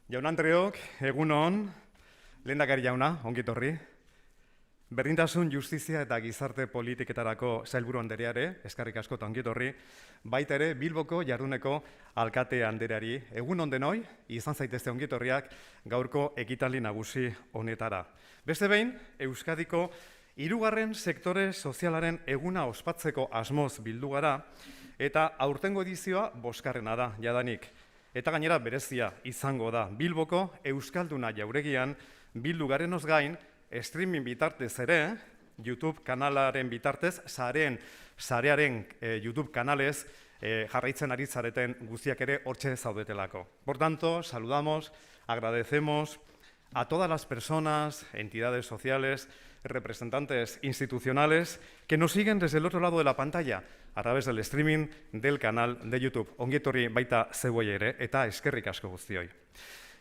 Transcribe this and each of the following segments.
Jaun-Andreok, egun on, lehendakari jauna, ongi etorri. Berdintasun, justizia eta gizarte politiketarako sailburu andereare, eskerrik asko eta ongi etorri, baita ere Bilboko jarduneko alkate andereari. Egun on denoi, izan zaitezte ongi etorriak gaurko ekitaldi nagusi honetara. Beste behin, Euskadiko hirugarren sektore sozialaren eguna ospatzeko asmoz bildu gara, eta aurtengo edizioa bosgarrena da, jadanik. Eta gainera berezia izango da. Bilboko Euskalduna jauregian bildu garenoz gain, streaming bitartez ere, YouTube kanalaren bitartez, sarearen YouTube kanalez jarraitzen ari zareten guztiak ere hortxe zaudetelako. Por tanto, saludamos, agradecemos a todas las personas, entidades sociales, representantes institucionales que nos siguen desde el otro lado de la pantalla a través del streaming del canal de YouTube. Ongi etorri baita zeuei ere eta eskerrik asko guztioi.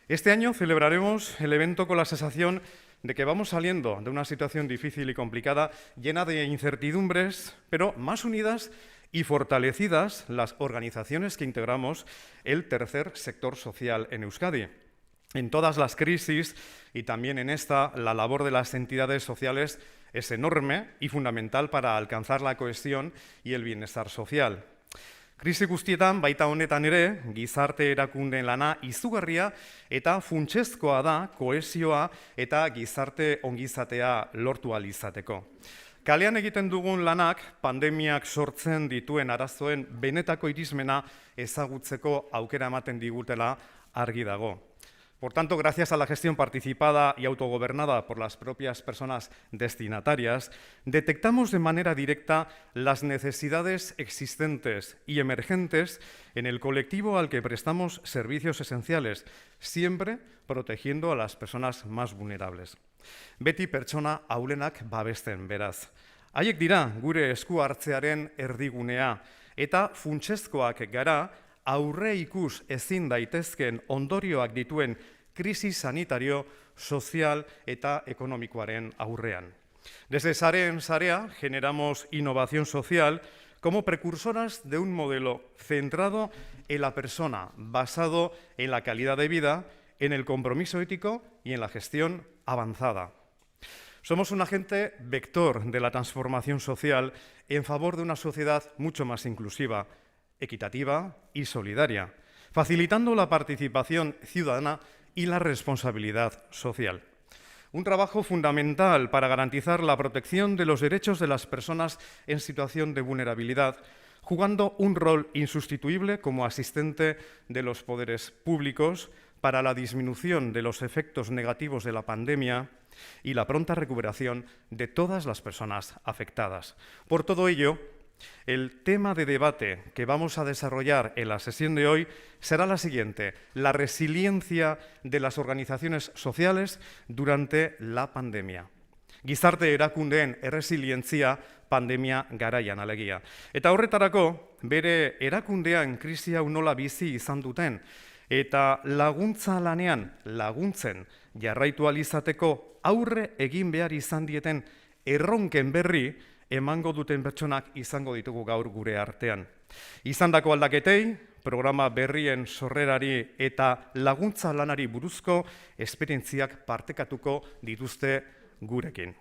Este año celebraremos el evento con la sensación de que vamos saliendo de una situación difícil y complicada, llena de incertidumbres, pero más unidas y fortalecidas las organizaciones que integramos el tercer sector social en Euskadi. En todas las crisis y también en esta, la labor de las entidades sociales es enorme y fundamental para alcanzar la cohesión y el bienestar social. Krisi guztietan, baita honetan ere, gizarte erakundeen lana izugarria eta funtsezkoa da kohesioa eta gizarte ongizatea lortu ahal izateko. Kalean egiten dugun lanak pandemiak sortzen dituen arazoen benetako irismena ezagutzeko aukera ematen digutela argi dago. Por tanto, gracias a la gestión participada y autogobernada por las propias personas destinatarias, detectamos de manera directa las necesidades existentes y emergentes en el colectivo al que prestamos servicios esenciales, siempre protegiendo a las personas más vulnerables. Beti pertsona ahulenak babesten, beraz. Haiek dira gure esku hartzearen erdigunea eta funtsezkoak gara aurre ikus ezin daitezken ondorioak dituen krisi sanitario, sozial eta ekonomikoaren aurrean. Desde Sareen Sarea generamos innovación social como precursoras de un modelo centrado en la persona, basado en la calidad de vida, en el compromiso ético y en la gestión avanzada. Somos un agente vector de la transformación social en favor de una sociedad mucho más inclusiva, equitativa y solidaria, facilitando la participación ciudadana y la responsabilidad social. Un trabajo fundamental para garantizar la protección de los derechos de las personas en situación de vulnerabilidad, jugando un rol insustituible como asistente de los poderes públicos para la disminución de los efectos negativos de la pandemia y la pronta recuperación de todas las personas afectadas. Por todo ello, el tema de debate que vamos a desarrollar en la sesión de hoy será la siguiente: la resiliencia de las organizaciones sociales durante la pandemia. Gizarte erakundeen erresilientzia pandemia garaian alegia. Eta horretarako, bere erakundean krisi hau nola bizi izan duten eta laguntza lanean laguntzen jarraitu ahal izateko aurre egin behar izan dieten erronken berri emango duten pertsonak izango ditugu gaur gure artean. Izandako aldaketei, programa berrien sorrerari eta laguntza lanari buruzko esperientziak partekatuko dituzte gurekin.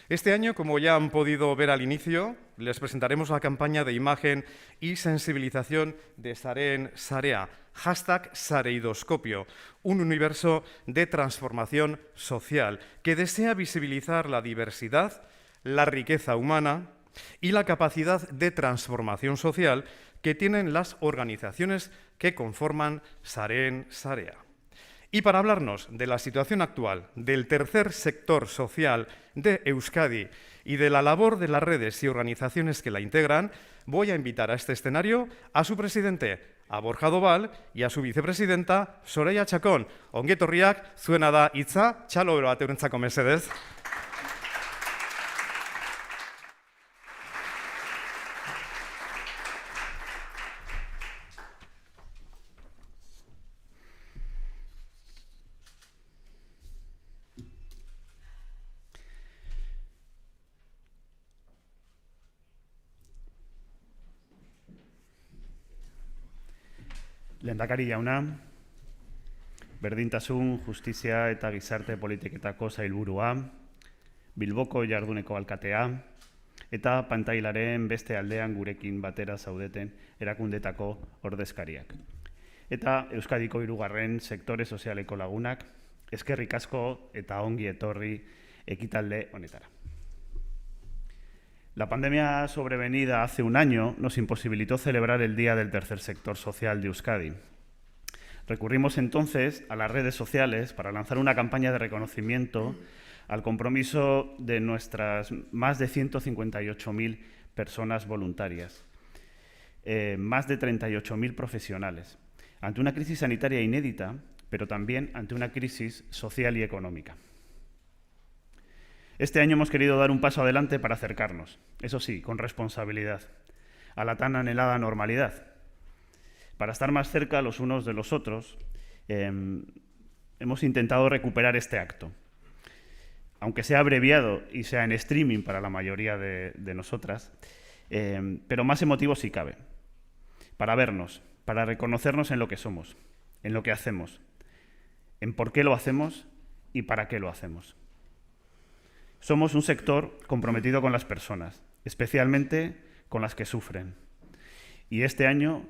Este año, como ya han podido ver al inicio, les presentaremos la campaña de imagen y sensibilización de Sareen Sarea, #Sareidoscopio, un universo de transformación social que desea visibilizar la diversidad, la riqueza humana y la capacidad de transformación social que tienen las organizaciones que conforman Sareen Sarea. Y para hablarnos de la situación actual del tercer sector social de Euskadi y de la labor de las redes y organizaciones que la integran, voy a invitar a este escenario a su presidente, a Borja Doval, y a su vicepresidenta, Soraya Chacón. Ongi etorriak, zuena da hitza, txalo bero bat eurentzako mesedez. Lehendakari jauna, Berdintasun, justizia eta gizarte politiketako sailburua, Bilboko jarduneko alkatea, eta pantailaren beste aldean gurekin batera zaudeten erakundetako ordezkariak. Eta Euskadiko 3. sektore sozialeko lagunak, eskerrik asko eta ongi etorri ekitalde honetara. La pandemia sobrevenida hace un año nos imposibilitó celebrar el Día del Tercer Sector Social de Euskadi. Recurrimos entonces a las redes sociales para lanzar una campaña de reconocimiento al compromiso de nuestras más de 158.000 personas voluntarias, más de 38.000 profesionales, ante una crisis sanitaria inédita, pero también ante una crisis social y económica. Este año hemos querido dar un paso adelante para acercarnos, eso sí, con responsabilidad, a la tan anhelada normalidad. Para estar más cerca los unos de los otros, hemos intentado recuperar este acto. Aunque sea abreviado y sea en streaming para la mayoría de nosotras, pero más emotivo si cabe. Para vernos, para reconocernos en lo que somos, en lo que hacemos, en por qué lo hacemos y para qué lo hacemos. Somos un sector comprometido con las personas, especialmente con las que sufren. Y este año,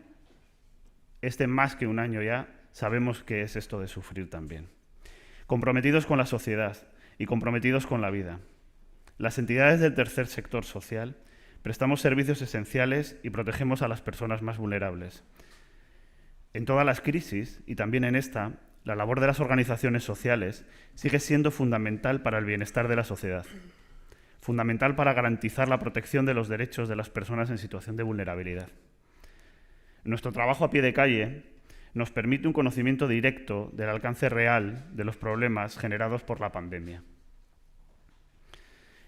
más que un año ya, sabemos qué es esto de sufrir también. Comprometidos con la sociedad y comprometidos con la vida. Las entidades del tercer sector social prestamos servicios esenciales y protegemos a las personas más vulnerables. En todas las crisis, y también en esta, la labor de las organizaciones sociales sigue siendo fundamental para el bienestar de la sociedad, fundamental para garantizar la protección de los derechos de las personas en situación de vulnerabilidad. Nuestro trabajo a pie de calle nos permite un conocimiento directo del alcance real de los problemas generados por la pandemia.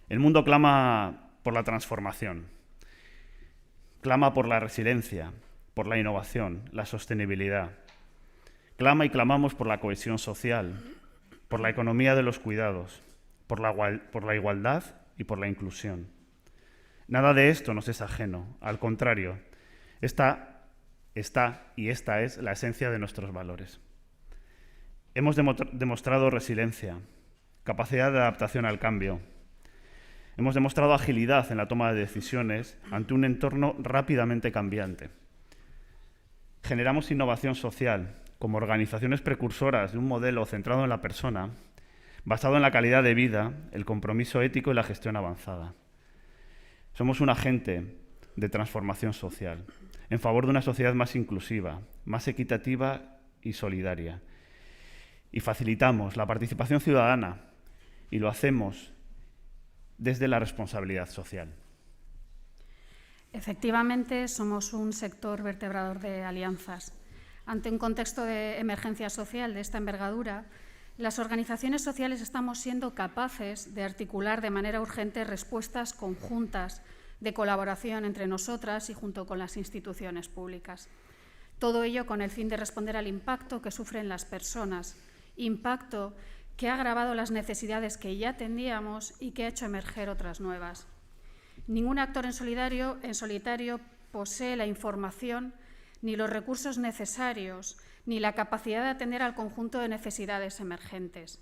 El mundo clama por la transformación, clama por la resiliencia, por la innovación, la sostenibilidad. Clama y clamamos por la cohesión social, por la economía de los cuidados, por la igualdad y por la inclusión. Nada de esto nos es ajeno, al contrario, esta es la esencia de nuestros valores. Hemos demostrado resiliencia, capacidad de adaptación al cambio. Hemos demostrado agilidad en la toma de decisiones ante un entorno rápidamente cambiante. Generamos innovación social como organizaciones precursoras de un modelo centrado en la persona, basado en la calidad de vida, el compromiso ético y la gestión avanzada. Somos un agente de transformación social, en favor de una sociedad más inclusiva, más equitativa y solidaria. Y facilitamos la participación ciudadana y lo hacemos desde la responsabilidad social. Efectivamente, somos un sector vertebrador de alianzas. Ante un contexto de emergencia social de esta envergadura, las organizaciones sociales estamos siendo capaces de articular de manera urgente respuestas conjuntas de colaboración entre nosotras y junto con las instituciones públicas. Todo ello con el fin de responder al impacto que sufren las personas, impacto que ha agravado las necesidades que ya teníamos y que ha hecho emerger otras nuevas. Ningún actor en solitario posee la información ni los recursos necesarios, ni la capacidad de atender al conjunto de necesidades emergentes.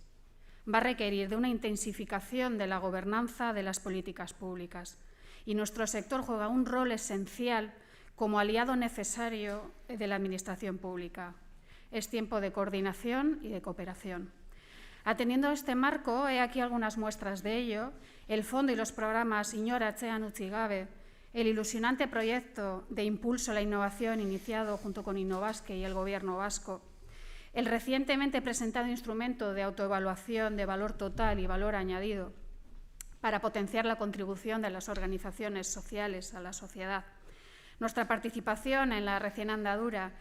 Va a requerir de una intensificación de la gobernanza de las políticas públicas. Y nuestro sector juega un rol esencial como aliado necesario de la Administración pública. Es tiempo de coordinación y de cooperación. Atendiendo a este marco, he aquí algunas muestras de ello: el fondo y los programas Inor Atzean Utzi Gabe, el ilusionante proyecto de impulso a la innovación iniciado junto con Innobasque y el Gobierno vasco, el recientemente presentado instrumento de autoevaluación de valor total y valor añadido para potenciar la contribución de las organizaciones sociales a la sociedad, nuestra participación en la recién andadura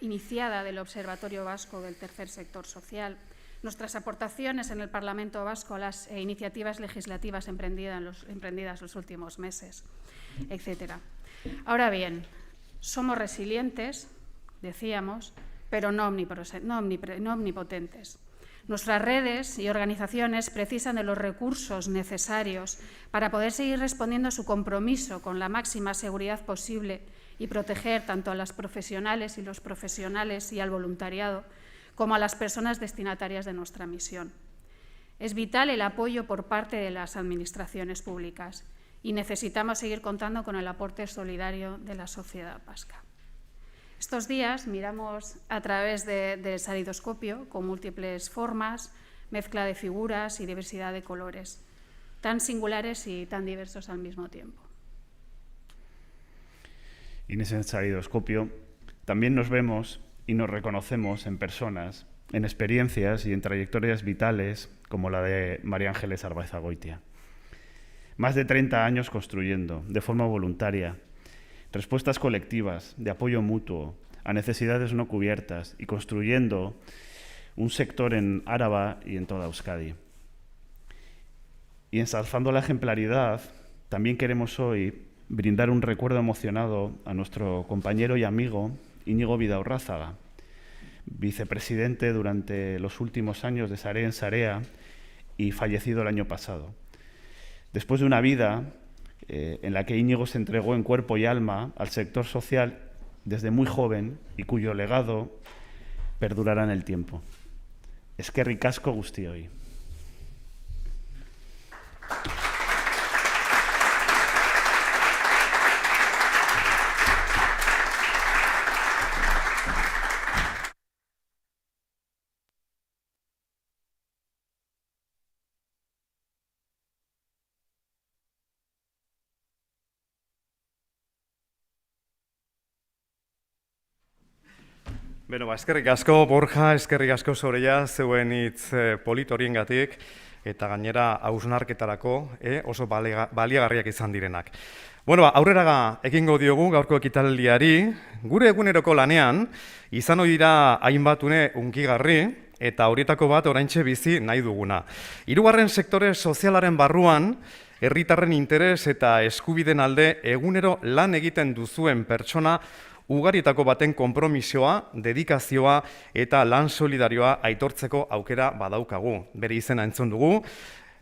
iniciada del Observatorio Vasco del Tercer Sector Social, nuestras aportaciones en el Parlamento Vasco a las iniciativas legislativas emprendidas los últimos meses, etc. Ahora bien, somos resilientes, decíamos, pero no omnipotentes. Nuestras redes y organizaciones precisan de los recursos necesarios para poder seguir respondiendo a su compromiso con la máxima seguridad posible y proteger tanto a las profesionales y los profesionales y al voluntariado, como a las personas destinatarias de nuestra misión. Es vital el apoyo por parte de las administraciones públicas y necesitamos seguir contando con el aporte solidario de la sociedad vasca. Estos días miramos a través del salidoscopio con múltiples formas, mezcla de figuras y diversidad de colores, tan singulares y tan diversos al mismo tiempo. Y en ese salidoscopio también nos vemos y nos reconocemos en personas, en experiencias y en trayectorias vitales como la de María Ángeles Arbaizagoitia. Más de 30 años construyendo, de forma voluntaria, respuestas colectivas de apoyo mutuo a necesidades no cubiertas y construyendo un sector en Áraba y en toda Euskadi. Y ensalzando la ejemplaridad, también queremos hoy brindar un recuerdo emocionado a nuestro compañero y amigo Íñigo Vidaurrázaga, vicepresidente durante los últimos años de Sarea en Sarea y fallecido el año pasado. Después de una vida en la que Íñigo se entregó en cuerpo y alma al sector social desde muy joven y cuyo legado perdurará en el tiempo. Eskerrik asko guztioi. Beno, eskerrik asko Borja, eskerrik asko Soreia, zeuen hitz polit horiengatik eta gainera hausnarketarako oso baliagarriak izan direnak. Bueno, aurrera ekingo diogu gaurko ekitaldiari, gure eguneroko lanean izan ohi dira hainbat une hunkigarri eta horietako bat oraintxe bizi nahi duguna. Hirugarren sektore sozialaren barruan, herritarren interes eta eskubideen alde egunero lan egiten duzuen pertsona ugarietako baten konpromisoa, dedikazioa eta lan solidarioa aitortzeko aukera badaukagu. Bere izena entzun dugu.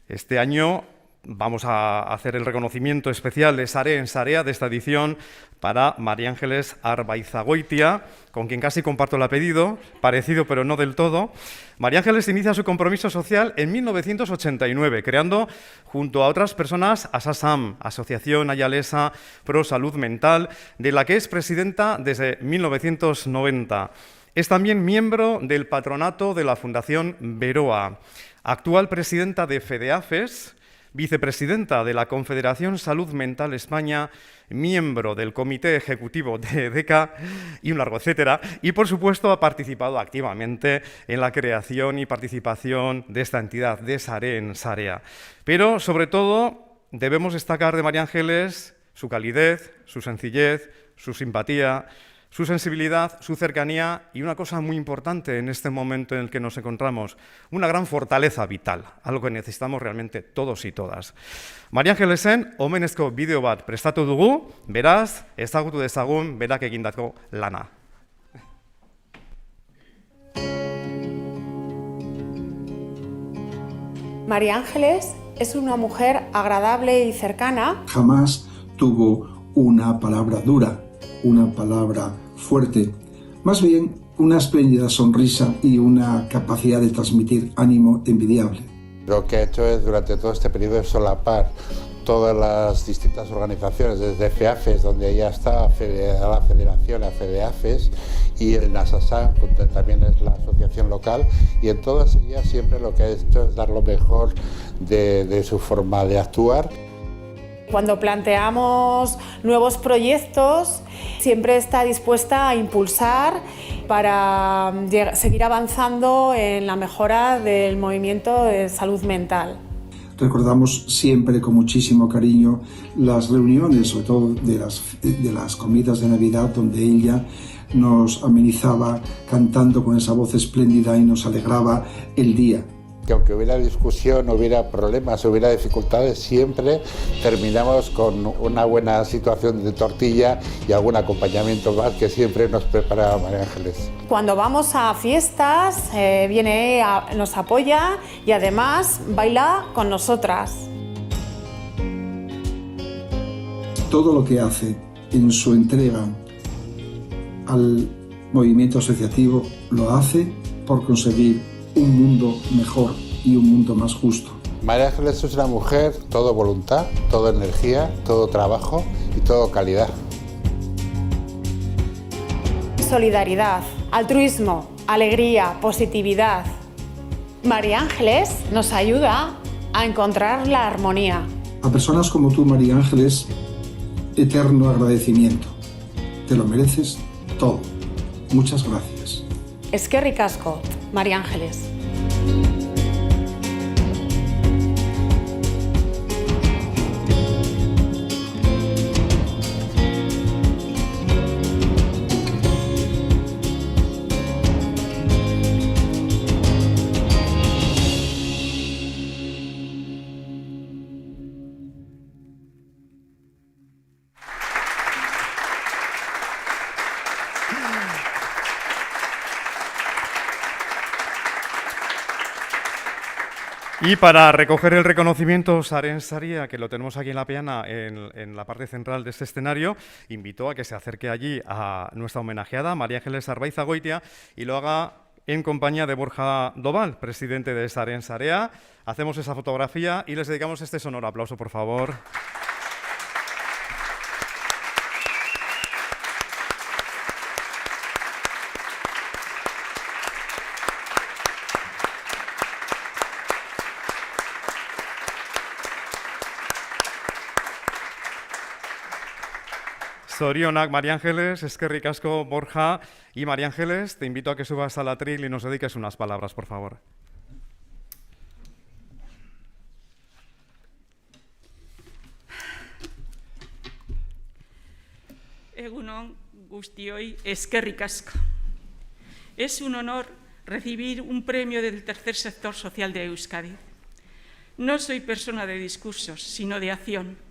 Este año vamos a hacer el reconocimiento especial de Sarea en Sarea de esta edición para María Ángeles Arbaizagoitia, con quien casi comparto el apellido, parecido pero no del todo. María Ángeles inicia su compromiso social en 1989, creando junto a otras personas ASASAM, Asociación Ayalesa Pro Salud Mental, de la que es presidenta desde 1990. Es también miembro del patronato de la Fundación Beroa, actual presidenta de FEDEAFES, vicepresidenta de la Confederación Salud Mental España, miembro del Comité Ejecutivo de DECA y un largo etcétera, y por supuesto ha participado activamente en la creación y participación de esta entidad de Sarea en Sarea. Pero sobre todo debemos destacar de María Ángeles su calidez, su sencillez, su simpatía, su sensibilidad, su cercanía y una cosa muy importante en este momento en el que nos encontramos, una gran fortaleza vital, algo que necesitamos realmente todos y todas. María Ángelesen omenezko bideo bat prestatu dugu, beraz, ezagutu dezagun berak egindako lana. María Ángeles es una mujer agradable y cercana. Jamás tuvo una palabra dura, una palabra fuerte, más bien una espléndida sonrisa y una capacidad de transmitir ánimo envidiable. Lo que ha hecho es, durante todo este periodo, solapar todas las distintas organizaciones, desde FEAFES, donde ella está, a la Federación, a FEDEAFES, y en ASASAM, que también es la asociación local, y en todas ellas siempre lo que ha hecho es dar lo mejor de su forma de actuar. Cuando planteamos nuevos proyectos, siempre está dispuesta a impulsar para seguir avanzando en la mejora del movimiento de salud mental. Recordamos siempre con muchísimo cariño las reuniones, sobre todo de las comidas de Navidad, donde ella nos amenizaba cantando con esa voz espléndida y nos alegraba el día. Que aunque hubiera discusión, hubiera problemas, hubiera dificultades, siempre terminamos con una buena situación de tortilla y algún acompañamiento más que siempre nos prepara María Ángeles. Cuando vamos a fiestas, viene, nos apoya y además baila con nosotras. Todo lo que hace en su entrega al movimiento asociativo lo hace por conseguir un mundo mejor y un mundo más justo. María Ángeles es una mujer todo voluntad, todo energía, todo trabajo y todo calidad. Solidaridad, altruismo, alegría, positividad. María Ángeles nos ayuda a encontrar la armonía. A personas como tú, María Ángeles, eterno agradecimiento. Te lo mereces todo. Muchas gracias. Eskerrik asko, María Ángeles. Y para recoger el reconocimiento, Saren Saria, que lo tenemos aquí en la peana, en la parte central de este escenario, invitó a que se acerque allí a nuestra homenajeada, María Ángeles Arbaizagoitia, y lo haga en compañía de Borja Doval, presidente de Saren Sarea. Hacemos esa fotografía y les dedicamos este sonoro aplauso, por favor. Zorionak, María Ángeles, eskerrik asko, Borja. Y María Ángeles, te invito a que subas al atril y nos dediques unas palabras, por favor. Egun on guztioi, eskerrik asko. Es un honor recibir un premio del tercer sector social de Euskadi. No soy persona de discursos, sino de acción.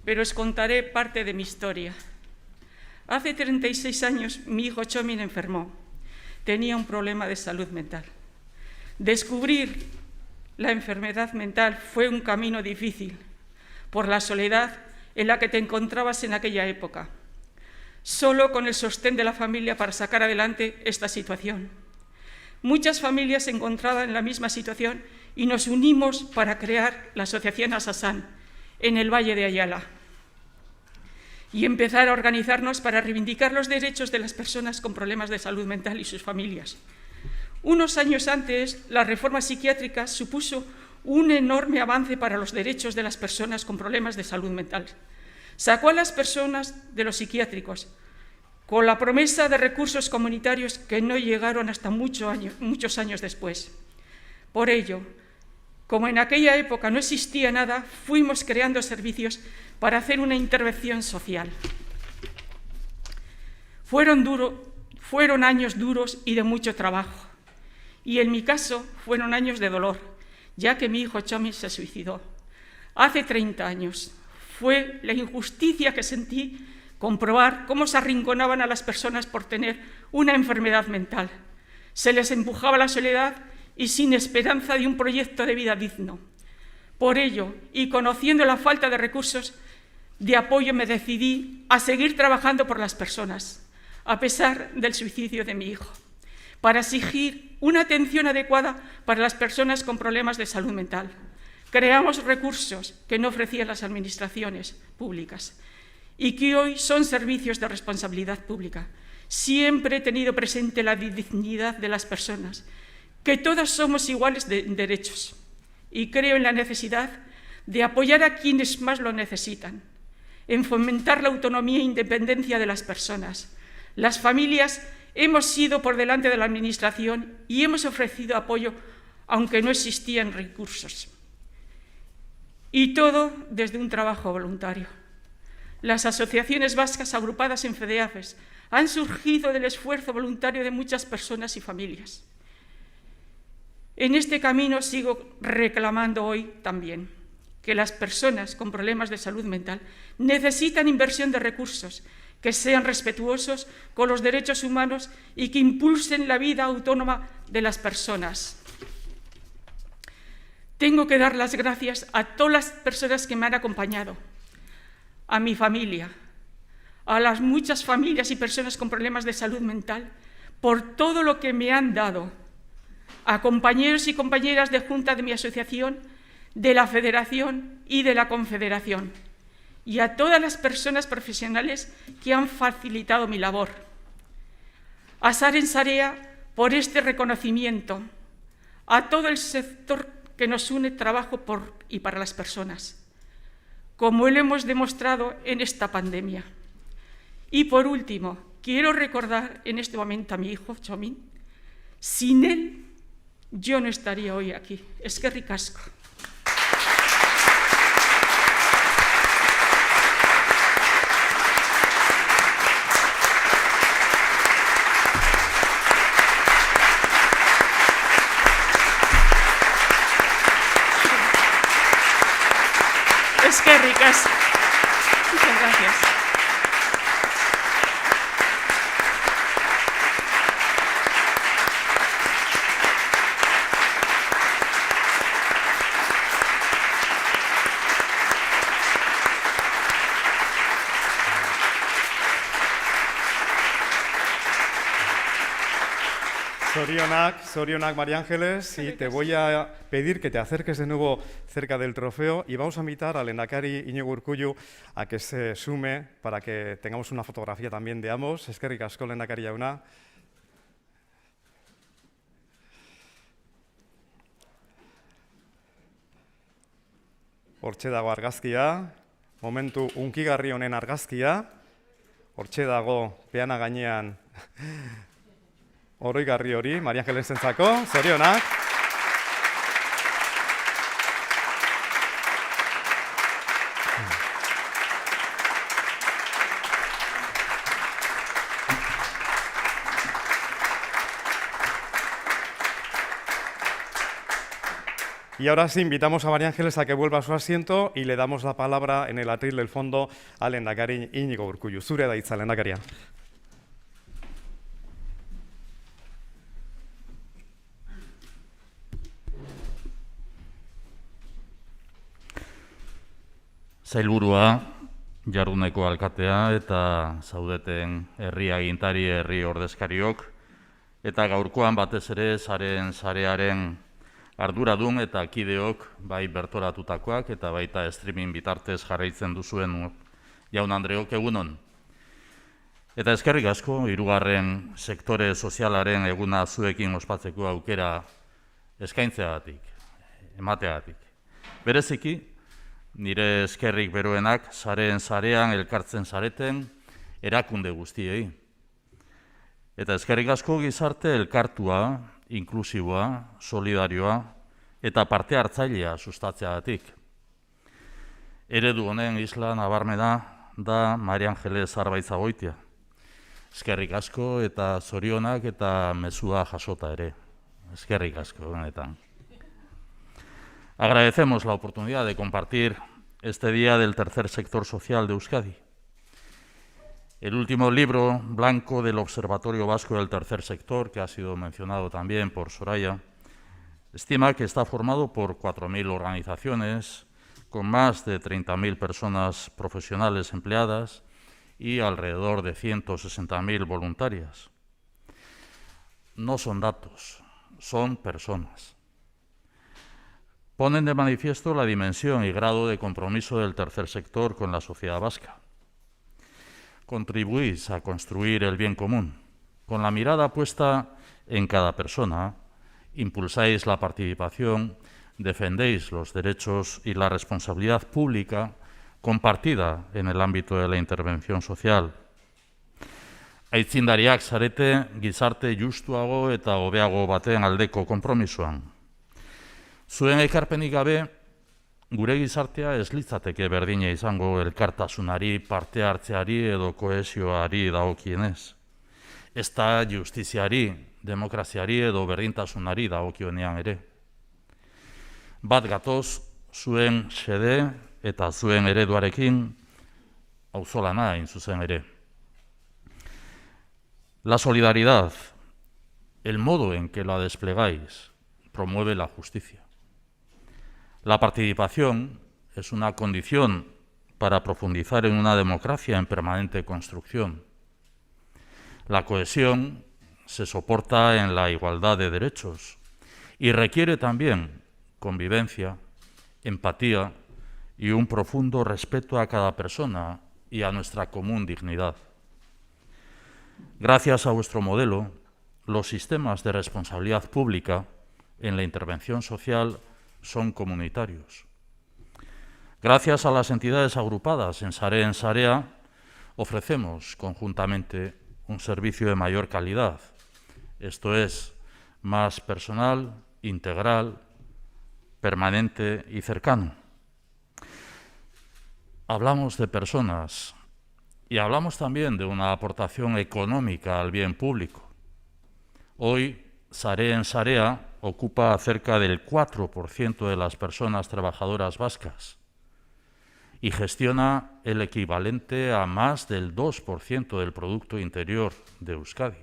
Pero os contaré parte de mi historia. Hace 36 años mi hijo Txomin enfermó. Tenía un problema de salud mental. Descubrir la enfermedad mental fue un camino difícil, por la soledad en la que te encontrabas en aquella época. Solo con el sostén de la familia para sacar adelante esta situación. Muchas familias se encontraban en la misma situación y nos unimos para crear la Asociación Asasán, en el Valle de Ayala, y empezar a organizarnos para reivindicar los derechos de las personas con problemas de salud mental y sus familias. Unos años antes, la reforma psiquiátrica supuso un enorme avance para los derechos de las personas con problemas de salud mental. Sacó a las personas de los psiquiátricos, con la promesa de recursos comunitarios que no llegaron hasta muchos años después. Por ello, como en aquella época no existía nada, fuimos creando servicios para hacer una intervención social. Fueron años duros y de mucho trabajo. Y en mi caso fueron años de dolor, ya que mi hijo Txomin se suicidó. Hace 30 años. Fue la injusticia que sentí comprobar cómo se arrinconaban a las personas por tener una enfermedad mental. Se les empujaba a la soledad y sin esperanza de un proyecto de vida digno. Por ello, y conociendo la falta de recursos de apoyo, me decidí a seguir trabajando por las personas, a pesar del suicidio de mi hijo, para exigir una atención adecuada para las personas con problemas de salud mental. Creamos recursos que no ofrecían las administraciones públicas y que hoy son servicios de responsabilidad pública. Siempre he tenido presente la dignidad de las personas, que todas somos iguales de derechos, y creo en la necesidad de apoyar a quienes más lo necesitan, en fomentar la autonomía e independencia de las personas. Las familias hemos sido por delante de la Administración y hemos ofrecido apoyo aunque no existían recursos. Y todo desde un trabajo voluntario. Las asociaciones vascas agrupadas en FEDEAFES han surgido del esfuerzo voluntario de muchas personas y familias. En este camino sigo reclamando hoy también que las personas con problemas de salud mental necesitan inversión de recursos que sean respetuosos con los derechos humanos y que impulsen la vida autónoma de las personas. Tengo que dar las gracias a todas las personas que me han acompañado, a mi familia, a las muchas familias y personas con problemas de salud mental, por todo lo que me han dado, a compañeros y compañeras de junta de mi asociación, de la Federación y de la Confederación, y a todas las personas profesionales que han facilitado mi labor. A Saren Sarea por este reconocimiento, a todo el sector que nos une trabajo por y para las personas, como lo hemos demostrado en esta pandemia. Y por último, quiero recordar en este momento a mi hijo, Txomin. Sin él, yo no estaría hoy aquí. Eskerrik asko. Eskerrik asko. Muchas gracias. Sorionak, María Ángeles, y te voy a pedir que te acerques de nuevo cerca del trofeo y vamos a invitar al lehendakari Iñigo Urkullu a que se sume para que tengamos una fotografía también de ambos. Eskerrik asko, lehendakari jauna. Hortxe dago argazkia, momentu unkigarri honen argazkia. Hortxe dago peana gainean oroigarri hori, María Ángeles entzako, zorionak. Y ahora sí, invitamos a María Ángeles a que vuelva a su asiento y le damos la palabra en el atril del fondo al lehendakari Iñigo Urkullu. Zure da hitza, lehendakaria. Sailburua, jarduneko alkatea eta zaudeten herri agintari, herri ordezkariok, eta gaurkoan batez ere Saren Sarearen arduradun eta kideok bai bertoratutakoak eta baita streaming bitartez jarraitzen duzuen jaun Andreok egunon. Eta eskerrik asko, hirugarren sektore sozialaren eguna zuekin ospatzeko aukera eskaintzeagatik, emateagatik. Bereziki, nire eskerrik beroenak Saren Sarean elkartzen zareten erakunde guztiei. Eta eskerrik asko gizarte elkartua, inklusiboa, solidarioa eta parte hartzailea sustatzeagatik. Eredu honen isla nabarmena da María Ángeles Arbaitzagoitia. Eskerrik asko eta zorionak eta mezua jasota ere. Eskerrik asko benetan. Agradecemos la oportunidad de compartir este día del tercer sector social de Euskadi. El último libro blanco del Observatorio Vasco del Tercer Sector, que ha sido mencionado también por Soraya, estima que está formado por 4.000 organizaciones, con más de 30.000 personas profesionales empleadas y alrededor de 160.000 voluntarias. No son datos, son personas. Ponen de manifiesto la dimensión y grado de compromiso del tercer sector con la sociedad vasca. Contribuís a construir el bien común. Con la mirada puesta en cada persona, impulsáis la participación, defendéis los derechos y la responsabilidad pública compartida en el ámbito de la intervención social. Aitzindariak zarete gizarte justuago eta hobeago baten aldeko konpromisoan. Zuen ekarpenik gabe, gure gizartea ez litzateke berdina izango elkartasunari, parte hartzeari edo kohesioari dagokienez. Ezta justiziari, demokraziari edo berdintasunari dagokionean ere. Bat gatoz, zuen xede eta zuen ereduarekin auzolana hain zuzen ere. La solidaridad, el modo en que la desplegáis, promueve la justicia. La participación es una condición para profundizar en una democracia en permanente construcción. La cohesión se soporta en la igualdad de derechos y requiere también convivencia, empatía y un profundo respeto a cada persona y a nuestra común dignidad. Gracias a vuestro modelo, los sistemas de responsabilidad pública en la intervención social son comunitarios. Gracias a las entidades agrupadas en Sarea en Sarea, ofrecemos conjuntamente un servicio de mayor calidad, esto es, más personal, integral, permanente y cercano. Hablamos de personas y hablamos también de una aportación económica al bien público. Hoy, Sarea en Sarea ocupa cerca del 4% de las personas trabajadoras vascas y gestiona el equivalente a más del 2% del Producto Interior de Euskadi.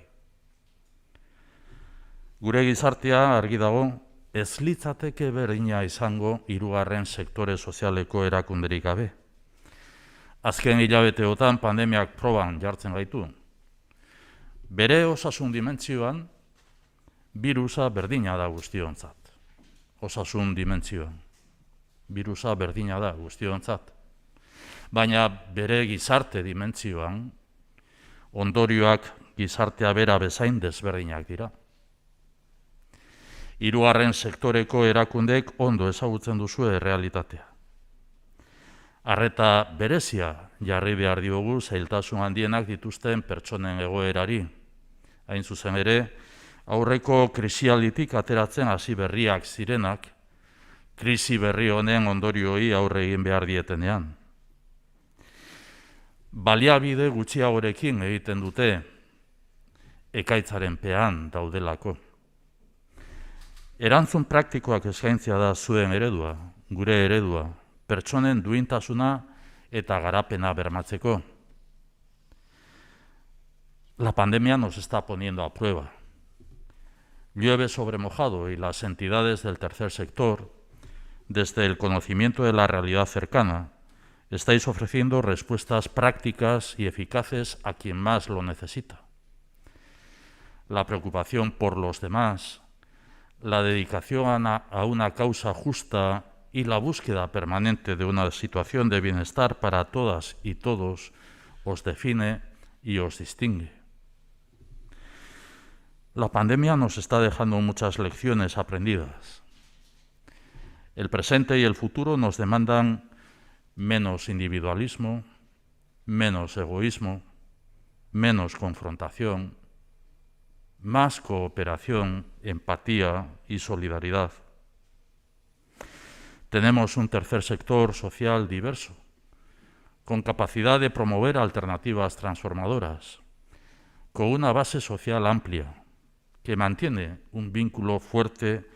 Gure gizartea argi dago, ez litzateke berdina izango hirugarren sektore sozialeko erakunderik gabe. Azken hilabeteotan pandemiak proban jartzen gaitu. Bere osasun dimentsioan, birusa berdina da guztiontzat. Osasun dimentsioan. Birusa berdina da guztiontzat. Baina bere gizarte dimentsioan, ondorioak gizartea bera bezain desberdinak dira. Hirugarren sektoreko erakundek ondo ezagutzen duzue realitatea. Arreta berezia jarri behar diogu zailtasun handienak dituzten pertsonen egoerari. Hain zuzen ere, aurreko krisialditik ateratzen hasi berriak zirenak, krisi berri honen ondorioi aurre egin behar dietenean. Baliabide gutxiagorekin egiten dute ekaitzaren pean daudelako. Erantzun praktikoak eskaintzea da zuen eredua, gure eredua, pertsonen duintasuna eta garapena bermatzeko. La pandemia nos está poniendo a prueba. Llueve sobre mojado y las entidades del tercer sector, desde el conocimiento de la realidad cercana, estáis ofreciendo respuestas prácticas y eficaces a quien más lo necesita. La preocupación por los demás, la dedicación a una causa justa y la búsqueda permanente de una situación de bienestar para todas y todos os define y os distingue. La pandemia nos está dejando muchas lecciones aprendidas. El presente y el futuro nos demandan menos individualismo, menos egoísmo, menos confrontación, más cooperación, empatía y solidaridad. Tenemos un tercer sector social diverso, con capacidad de promover alternativas transformadoras, con una base social amplia, que mantiene un vínculo fuerte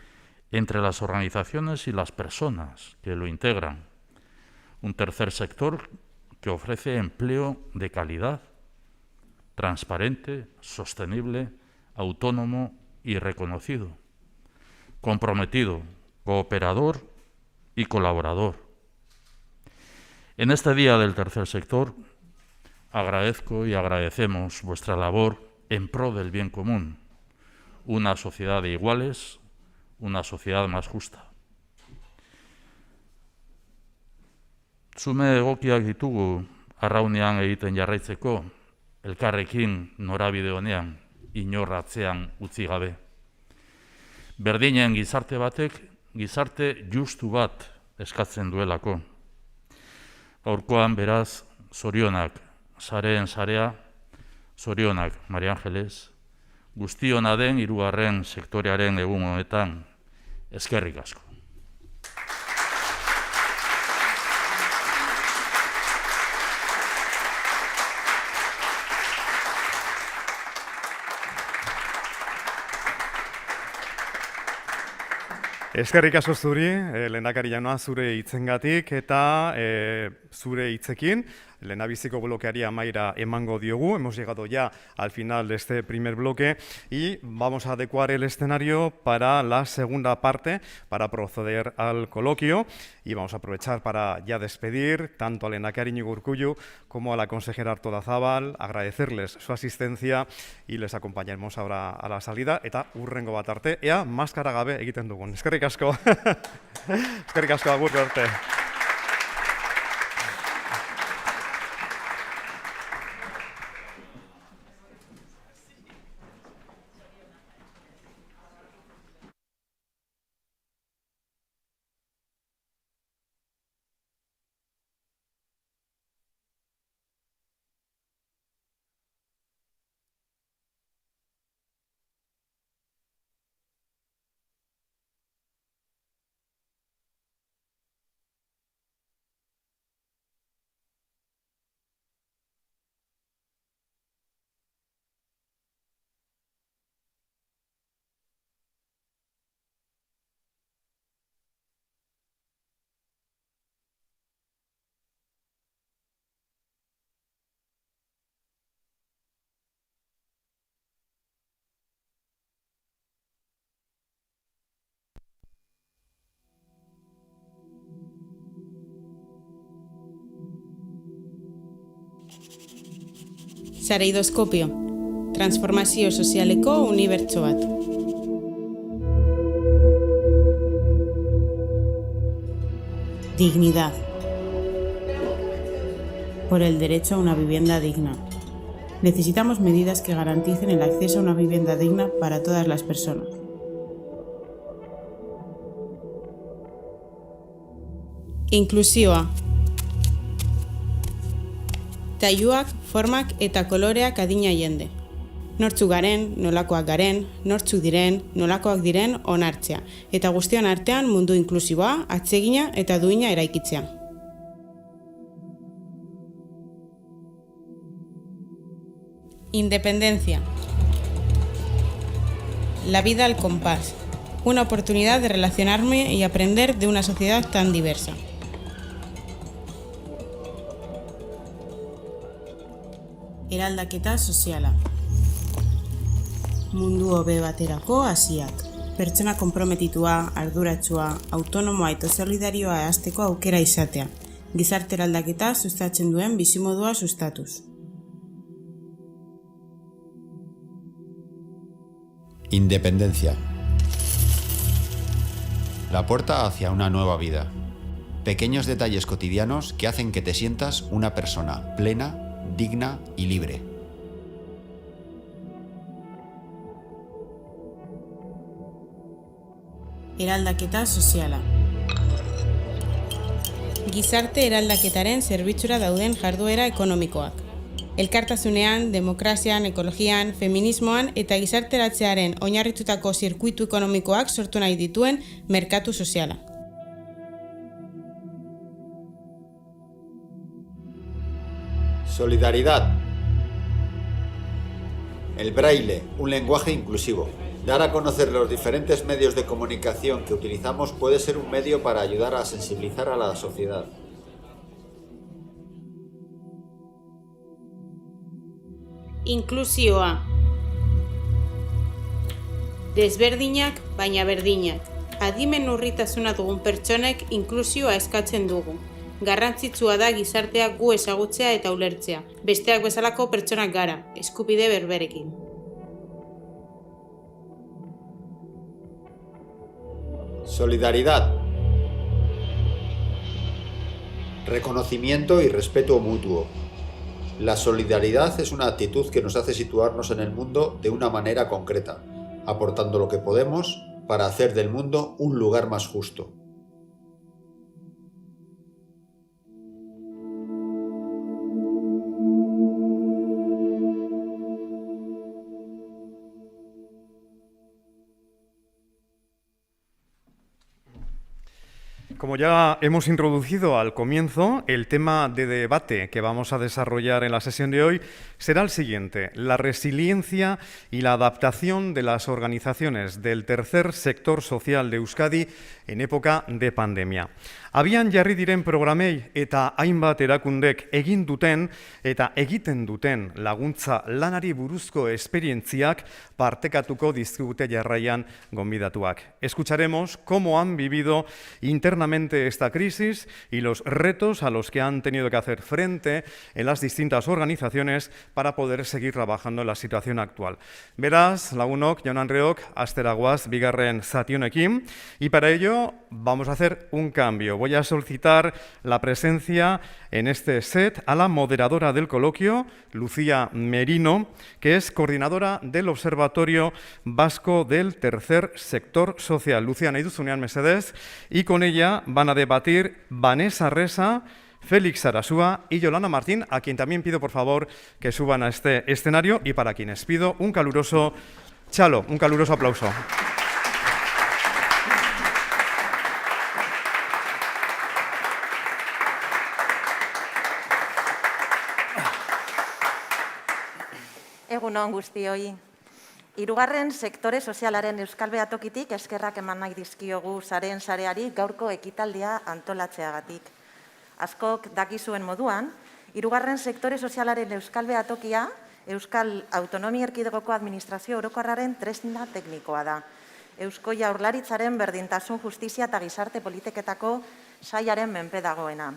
entre las organizaciones y las personas que lo integran. Un tercer sector que ofrece empleo de calidad, transparente, sostenible, autónomo y reconocido, comprometido, cooperador y colaborador. En este Día del Tercer Sector, agradezco y agradecemos vuestra labor en pro del bien común, una sociedad de iguales, una sociedad más justa. Zume egokiak ditugu arraunean egiten jarraitzeko, elkarrekin norabide honean, inor atzean utzi gabe. Berdinen gizarte batek, gizarte justu bat eskatzen duelako. Gaurkoan beraz, zorionak Sareen Sarea, zorionak Maria Angeles, guztiona den hirugarren sektorearen egun honetan, eskerrik asko. Eskerrik asko zuri, lehendakari jauna, zure hitzengatik eta zure hitzekin lehendabiziko bloqueari amaiera emango diogu. Hemos llegado ya al final de este primer bloque y vamos a adecuar el escenario para la segunda parte, para proceder al coloquio, y vamos a aprovechar para ya despedir tanto al lehendakari Iñigo Urkullu como a la consejera Artolazabal, agradecerles su asistencia y les acompañaremos ahora a la salida eta hurrengo bat arte, ea maskara gabe egiten dugun. Eskerrik asko. Eskerrik asko, agur arte. Sareidoskopio, transformazio sozialeko unibertso bat. Dignidad. Por el derecho a una vivienda digna. Necesitamos medidas que garanticen el acceso a una vivienda digna para todas las personas. Inklusioa. Tailuak, formak eta koloreak adina jende. Nortzuk garen, nolakoak garen, nortzuk diren, nolakoak diren onartzea. Eta guztion artean mundu inklusiboa, atsegina eta duina eraikitzea. Independencia. La vida al compás. Una oportunidad de relacionarme y aprender de una sociedad tan diversa. Eraldaketa soziala. Mundu hobe baterako hasiak. Pertsona konprometitua, arduratsua, autonomoa eta solidarioa hasteko aukera izatea. Gizarte eraldaketa sustatzen duen bizimodua sustatuz. Independencia. La puerta hacia una nueva vida. Pequeños detalles cotidianos que hacen que te sientas una persona plena, digna y libre. Eraldaketa soziala. Gizarte eraldaketaren zerbitzura dauden jarduera ekonomikoak. Elkartasunean, demokrazian, ekologian, feminismoan eta gizarteratzearen oinarritutako zirkuitu ekonomikoak sortu nahi dituen merkatu soziala. Solidaridad. El braille, un lenguaje inclusivo. Dar a conocer los diferentes medios de comunicación que utilizamos puede ser un medio para ayudar a sensibilizar a la sociedad. Inklusioa. Desberdinak, baina berdinak. Adimen urritasuna dugun pertsonek inklusioa eskatzen dugu. Garrantzitsua da gizarteak gu ezagutzea eta ulertzea. Besteak bezalako pertsonak gara, eskubide berberekin. Solidaridad. Reconocimiento y respeto mutuo. La solidaridad es una actitud que nos hace situarnos en el mundo de una manera concreta, aportando lo que podemos para hacer del mundo un lugar más justo. Como ya hemos introducido al comienzo, el tema de debate que vamos a desarrollar en la sesión de hoy será el siguiente: la resiliencia y la adaptación de las organizaciones del tercer sector social de Euskadi en época de pandemia. Abian jarri diren programei eta hainbat erakundek egin duten eta egiten duten laguntza lanari buruzko esperientziak partekatuko dizkigute jarraian gonbidatuak. Escucharemos cómo han vivido internamente esta crisis y los retos a los que han tenido que hacer frente en las distintas organizaciones para poder seguir trabajando en la situación actual. Beraz, lagunok, jaun-andreok, hastera goaz bigarren zati honekin, y para ello vamos a hacer un cambio. Voy a solicitar la presencia en este set a la moderadora del coloquio, Lucía Merino, que es coordinadora del Observatorio Vasco del Tercer Sector Social. Lucía, nahi duzunean mesedez, y con ella van a debatir Vanessa Resa, Félix Sarasúa y Yolanda Martín, a quien también pido por favor que suban a este escenario y para quienes pido un caluroso aplauso. Egunon guztioi. Hirugarren sektore sozialaren Euskal Behatokitik eskerrak eman nahi dizkiogu sareen sareari gaurko ekitaldia antolatzeagatik. Askok dakizuen moduan, hirugarren sektore sozialaren Euskal Behatokia Euskal Autonomia Erkidegoko Administrazio Orokorraren tresna teknikoa da. Eusko Jaurlaritzaren berdintasun, justizia eta gizarte politiketako sailaren menpe dagoena.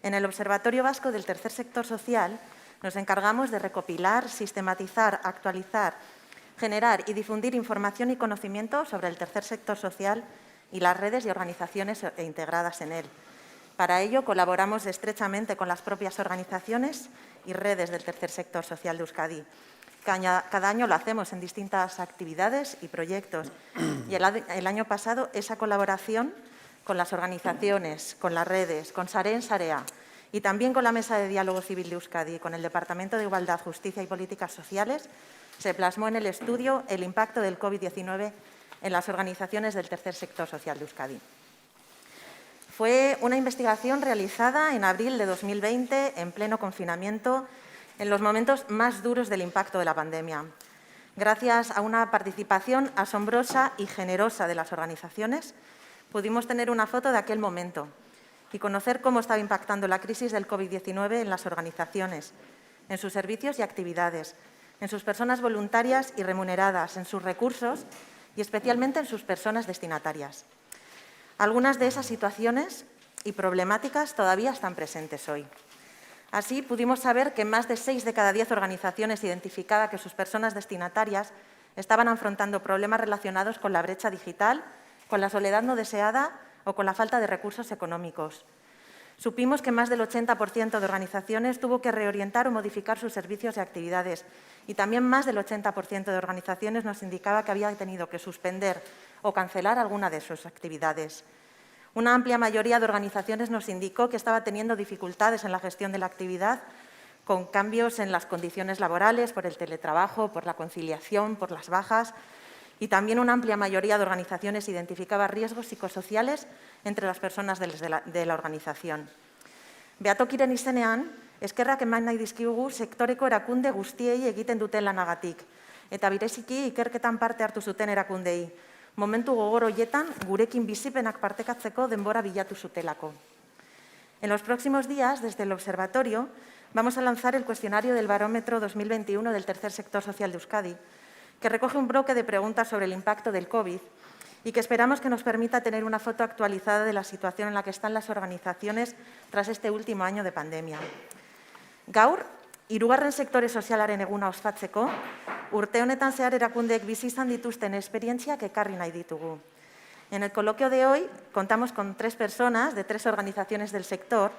En el Observatorio Vasco del Tercer Sector Social nos encargamos de recopilar, sistematizar, actualizar, generar y difundir información y conocimiento sobre el tercer sector social y las redes y organizaciones integradas en él. Para ello, colaboramos estrechamente con las propias organizaciones y redes del tercer sector social de Euskadi. Cada año lo hacemos en distintas actividades y proyectos. Y el año pasado, esa colaboración con las organizaciones, con las redes, con Sareen Sarea y también con la Mesa de Diálogo Civil de Euskadi, con el Departamento de Igualdad, Justicia y Políticas Sociales, se plasmó en el estudio el impacto del COVID-19 en las organizaciones del tercer sector social de Euskadi. Fue una investigación realizada en abril de 2020, en pleno confinamiento, en los momentos más duros del impacto de la pandemia. Gracias a una participación asombrosa y generosa de las organizaciones, pudimos tener una foto de aquel momento y conocer cómo estaba impactando la crisis del COVID-19 en las organizaciones, en sus servicios y actividades, en sus personas voluntarias y remuneradas, en sus recursos y especialmente en sus personas destinatarias. Algunas de esas situaciones y problemáticas todavía están presentes hoy. Así, pudimos saber que más de 6 de cada 10 organizaciones identificaban que sus personas destinatarias estaban afrontando problemas relacionados con la brecha digital, con la soledad no deseada o con la falta de recursos económicos. Supimos que más del 80% de organizaciones tuvo que reorientar o modificar sus servicios y actividades y también más del 80% de organizaciones nos indicaba que había tenido que suspender o cancelar alguna de sus actividades. Una amplia mayoría de organizaciones nos indicó que estaba teniendo dificultades en la gestión de la actividad con cambios en las condiciones laborales, por el teletrabajo, por la conciliación, por las bajas. Y también una amplia mayoría de organizaciones identificaba riesgos psicosociales entre las personas de la organización. Behatokiren izenean, eskerrak eman nahi dizkigu sektoreko erakunde guztiei egiten duten lanagatik, eta bereziki ikerketan parte hartu zuten erakundei. Momentu gogor horietan gurekin bizipenak partekatzeko denbora bilatu zutelako. En los próximos días, desde el observatorio, vamos a lanzar el cuestionario del Barómetro 2021 del Tercer Sector Social de Euskadi, que recoge un bloque de preguntas sobre el impacto del COVID y que esperamos que nos permita tener una foto actualizada de la situación en la que están las organizaciones tras este último año de pandemia. Gaur, hirugarren sektore sozialaren eguna ospatzeko, urte honetan zehar erakundeek bizi izan dituzten esperientziak ekarri nahi ditugu. En el coloquio de hoy contamos con 3 personas de 3 organizaciones del sector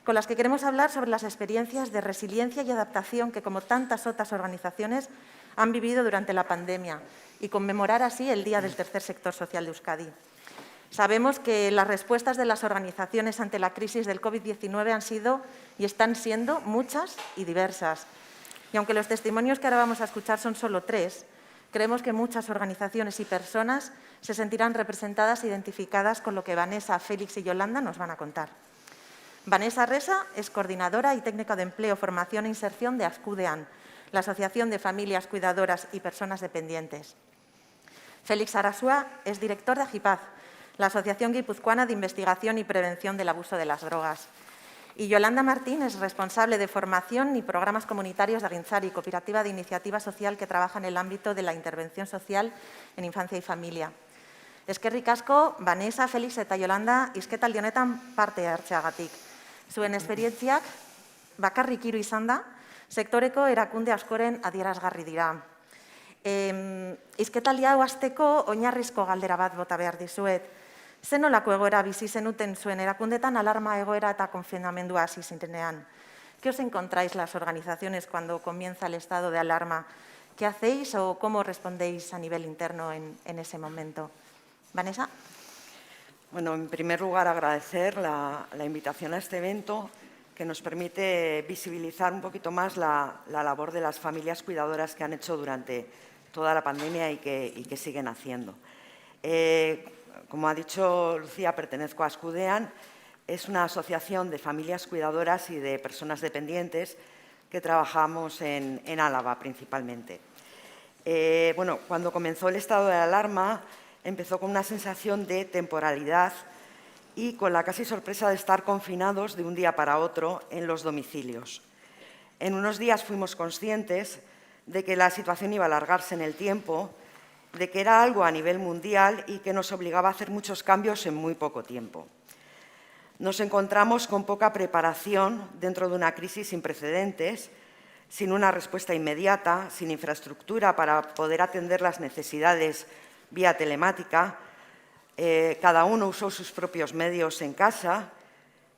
con las que queremos hablar sobre las experiencias de resiliencia y adaptación que, como tantas otras organizaciones, han vivido durante la pandemia y conmemorar así el Día del Tercer Sector Social de Euskadi. Sabemos que las respuestas de las organizaciones ante la crisis del COVID-19 han sido y están siendo muchas y diversas. Y aunque los testimonios que ahora vamos a escuchar son solo 3, creemos que muchas organizaciones y personas se sentirán representadas e identificadas con lo que Vanessa, Félix y Yolanda nos van a contar. Vanessa Resa es coordinadora y técnica de empleo, formación e inserción de Ascudean, la Asociación de Familias Cuidadoras y Personas Dependientes. Félix Sarasúa es director de Agipaz, la Asociación Guipuzcoana de Investigación y Prevención del Abuso de las Drogas. Y Yolanda Martín es responsable de formación y programas comunitarios de Agintzari, cooperativa de iniciativa social que trabaja en el ámbito de la intervención social en infancia y familia. Eskerrik asko, Vanessa, Felix eta Yolanda, hizketaldi honetan parte hartzeagatik. Zuen esperientziak bakarrik 3 izan da, sektoreko erakunde askoren adierazgarri dira. Hizketaldi hau hasteko oinarrizko galdera bat bota behar dizuet. Zer nolako egoera bizi zenuten zuen erakundetan alarma egoera eta konfinamendua hasi zirenean? ¿Qué os encontráis las organizaciones cuando comienza el estado de alarma? ¿Qué hacéis o cómo respondéis a nivel interno en ese momento? Vanessa. Bueno, en primer lugar, agradecer la invitación a este evento que nos permite visibilizar un poquito más la labor de las familias cuidadoras que han hecho durante toda la pandemia y que siguen haciendo. Como ha dicho Lucía, pertenezco a Ascudean. Es una asociación de familias cuidadoras y de personas dependientes que trabajamos en Álava principalmente. Bueno, cuando comenzó el estado de alarma, empezó con una sensación de temporalidad y con la casi sorpresa de estar confinados de un día para otro en los domicilios. En unos días fuimos conscientes de que la situación iba a alargarse en el tiempo, de que era algo a nivel mundial y que nos obligaba a hacer muchos cambios en muy poco tiempo. Nos encontramos con poca preparación dentro de una crisis sin precedentes, sin una respuesta inmediata, sin infraestructura para poder atender las necesidades vía telemática. Cada uno usó sus propios medios en casa,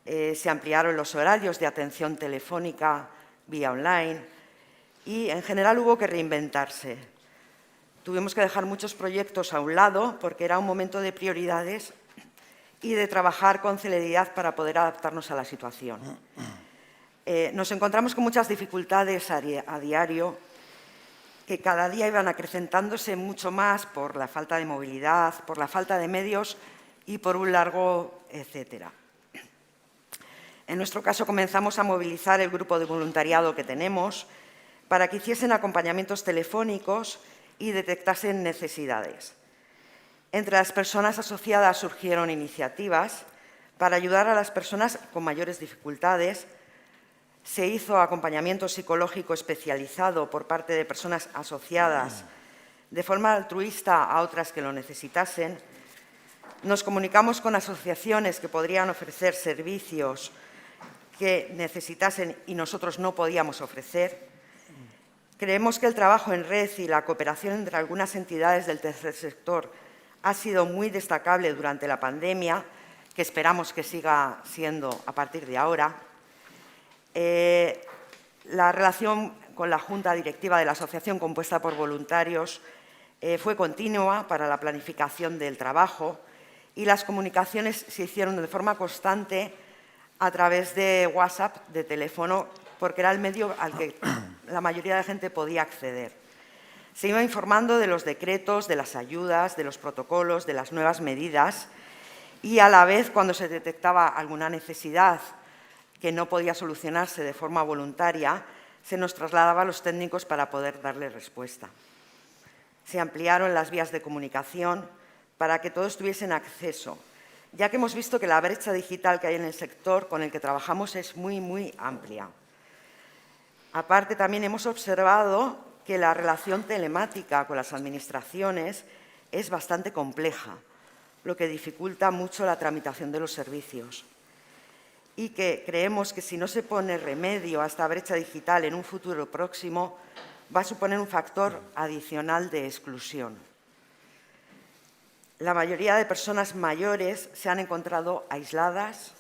se ampliaron los horarios de atención telefónica vía online y, en general, hubo que reinventarse. Tuvimos que dejar muchos proyectos a un lado porque era un momento de prioridades y de trabajar con celeridad para poder adaptarnos a la situación. Nos encontramos con muchas dificultades a diario que cada día iban acrecentándose mucho más por la falta de movilidad, por la falta de medios y por un largo etcétera. En nuestro caso comenzamos a movilizar el grupo de voluntariado que tenemos para que hiciesen acompañamientos telefónicos y detectasen necesidades. Entre las personas asociadas surgieron iniciativas para ayudar a las personas con mayores dificultades. Se hizo acompañamiento psicológico especializado por parte de personas asociadas de forma altruista a otras que lo necesitasen. Nos comunicamos con asociaciones que podrían ofrecer servicios que necesitasen y nosotros no podíamos ofrecer. Creemos que el trabajo en red y la cooperación entre algunas entidades del tercer sector ha sido muy destacable durante la pandemia, que esperamos que siga siendo a partir de ahora. La relación con la Junta Directiva de la asociación, compuesta por voluntarios, fue continua para la planificación del trabajo y las comunicaciones se hicieron de forma constante a través de WhatsApp, de teléfono, porque era el medio al que la mayoría de gente podía acceder. Se iba informando de los decretos, de las ayudas, de los protocolos, de las nuevas medidas y a la vez, cuando se detectaba alguna necesidad que no podía solucionarse de forma voluntaria, se nos trasladaba a los técnicos para poder darle respuesta. Se ampliaron las vías de comunicación para que todos tuviesen acceso, ya que hemos visto que la brecha digital que hay en el sector con el que trabajamos es muy amplia. Aparte, también hemos observado que la relación telemática con las administraciones es bastante compleja, lo que dificulta mucho la tramitación de los servicios. Y que creemos que si no se pone remedio a esta brecha digital en un futuro próximo, va a suponer un factor adicional de exclusión. La mayoría de personas mayores se han encontrado aisladas,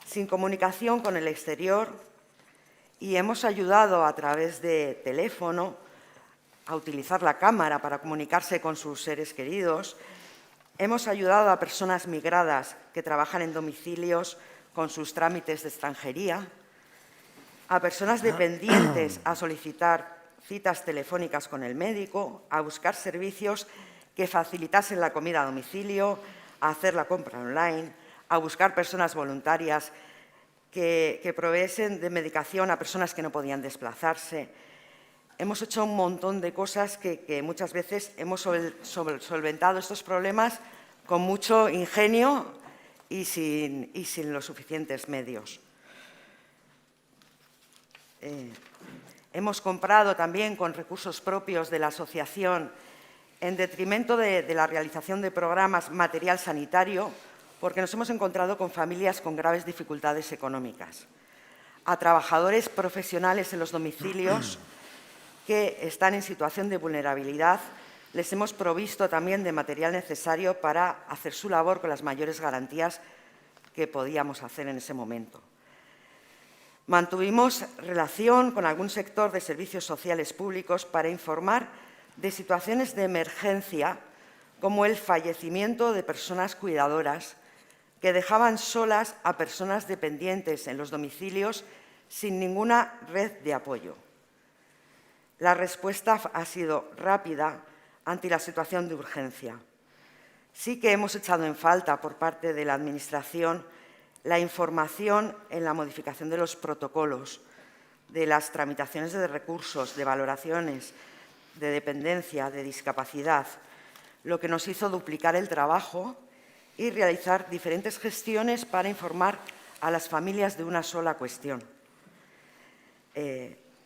sin comunicación con el exterior, y hemos ayudado a través de teléfono a utilizar la cámara para comunicarse con sus seres queridos. Hemos ayudado a personas migradas que trabajan en domicilios con sus trámites de extranjería, a personas dependientes a solicitar citas telefónicas con el médico, a buscar servicios que facilitasen la comida a domicilio, a hacer la compra online, a buscar personas voluntarias que proveesen de medicación a personas que no podían desplazarse. Hemos hecho un montón de cosas que muchas veces hemos solventado estos problemas con mucho ingenio y sin los suficientes medios. Hemos comprado también con recursos propios de la asociación, en detrimento de la realización de programas, material sanitario, porque nos hemos encontrado con familias con graves dificultades económicas, a trabajadores profesionales en los domicilios que están en situación de vulnerabilidad. Les hemos provisto también de material necesario para hacer su labor con las mayores garantías que podíamos hacer en ese momento. Mantuvimos relación con algún sector de servicios sociales públicos para informar de situaciones de emergencia, como el fallecimiento de personas cuidadoras que dejaban solas a personas dependientes en los domicilios sin ninguna red de apoyo. La respuesta ha sido rápida ante la situación de urgencia. Sí que hemos echado en falta por parte de la Administración la información en la modificación de los protocolos, de las tramitaciones de recursos, de valoraciones, de dependencia, de discapacidad, lo que nos hizo duplicar el trabajo y realizar diferentes gestiones para informar a las familias de una sola cuestión.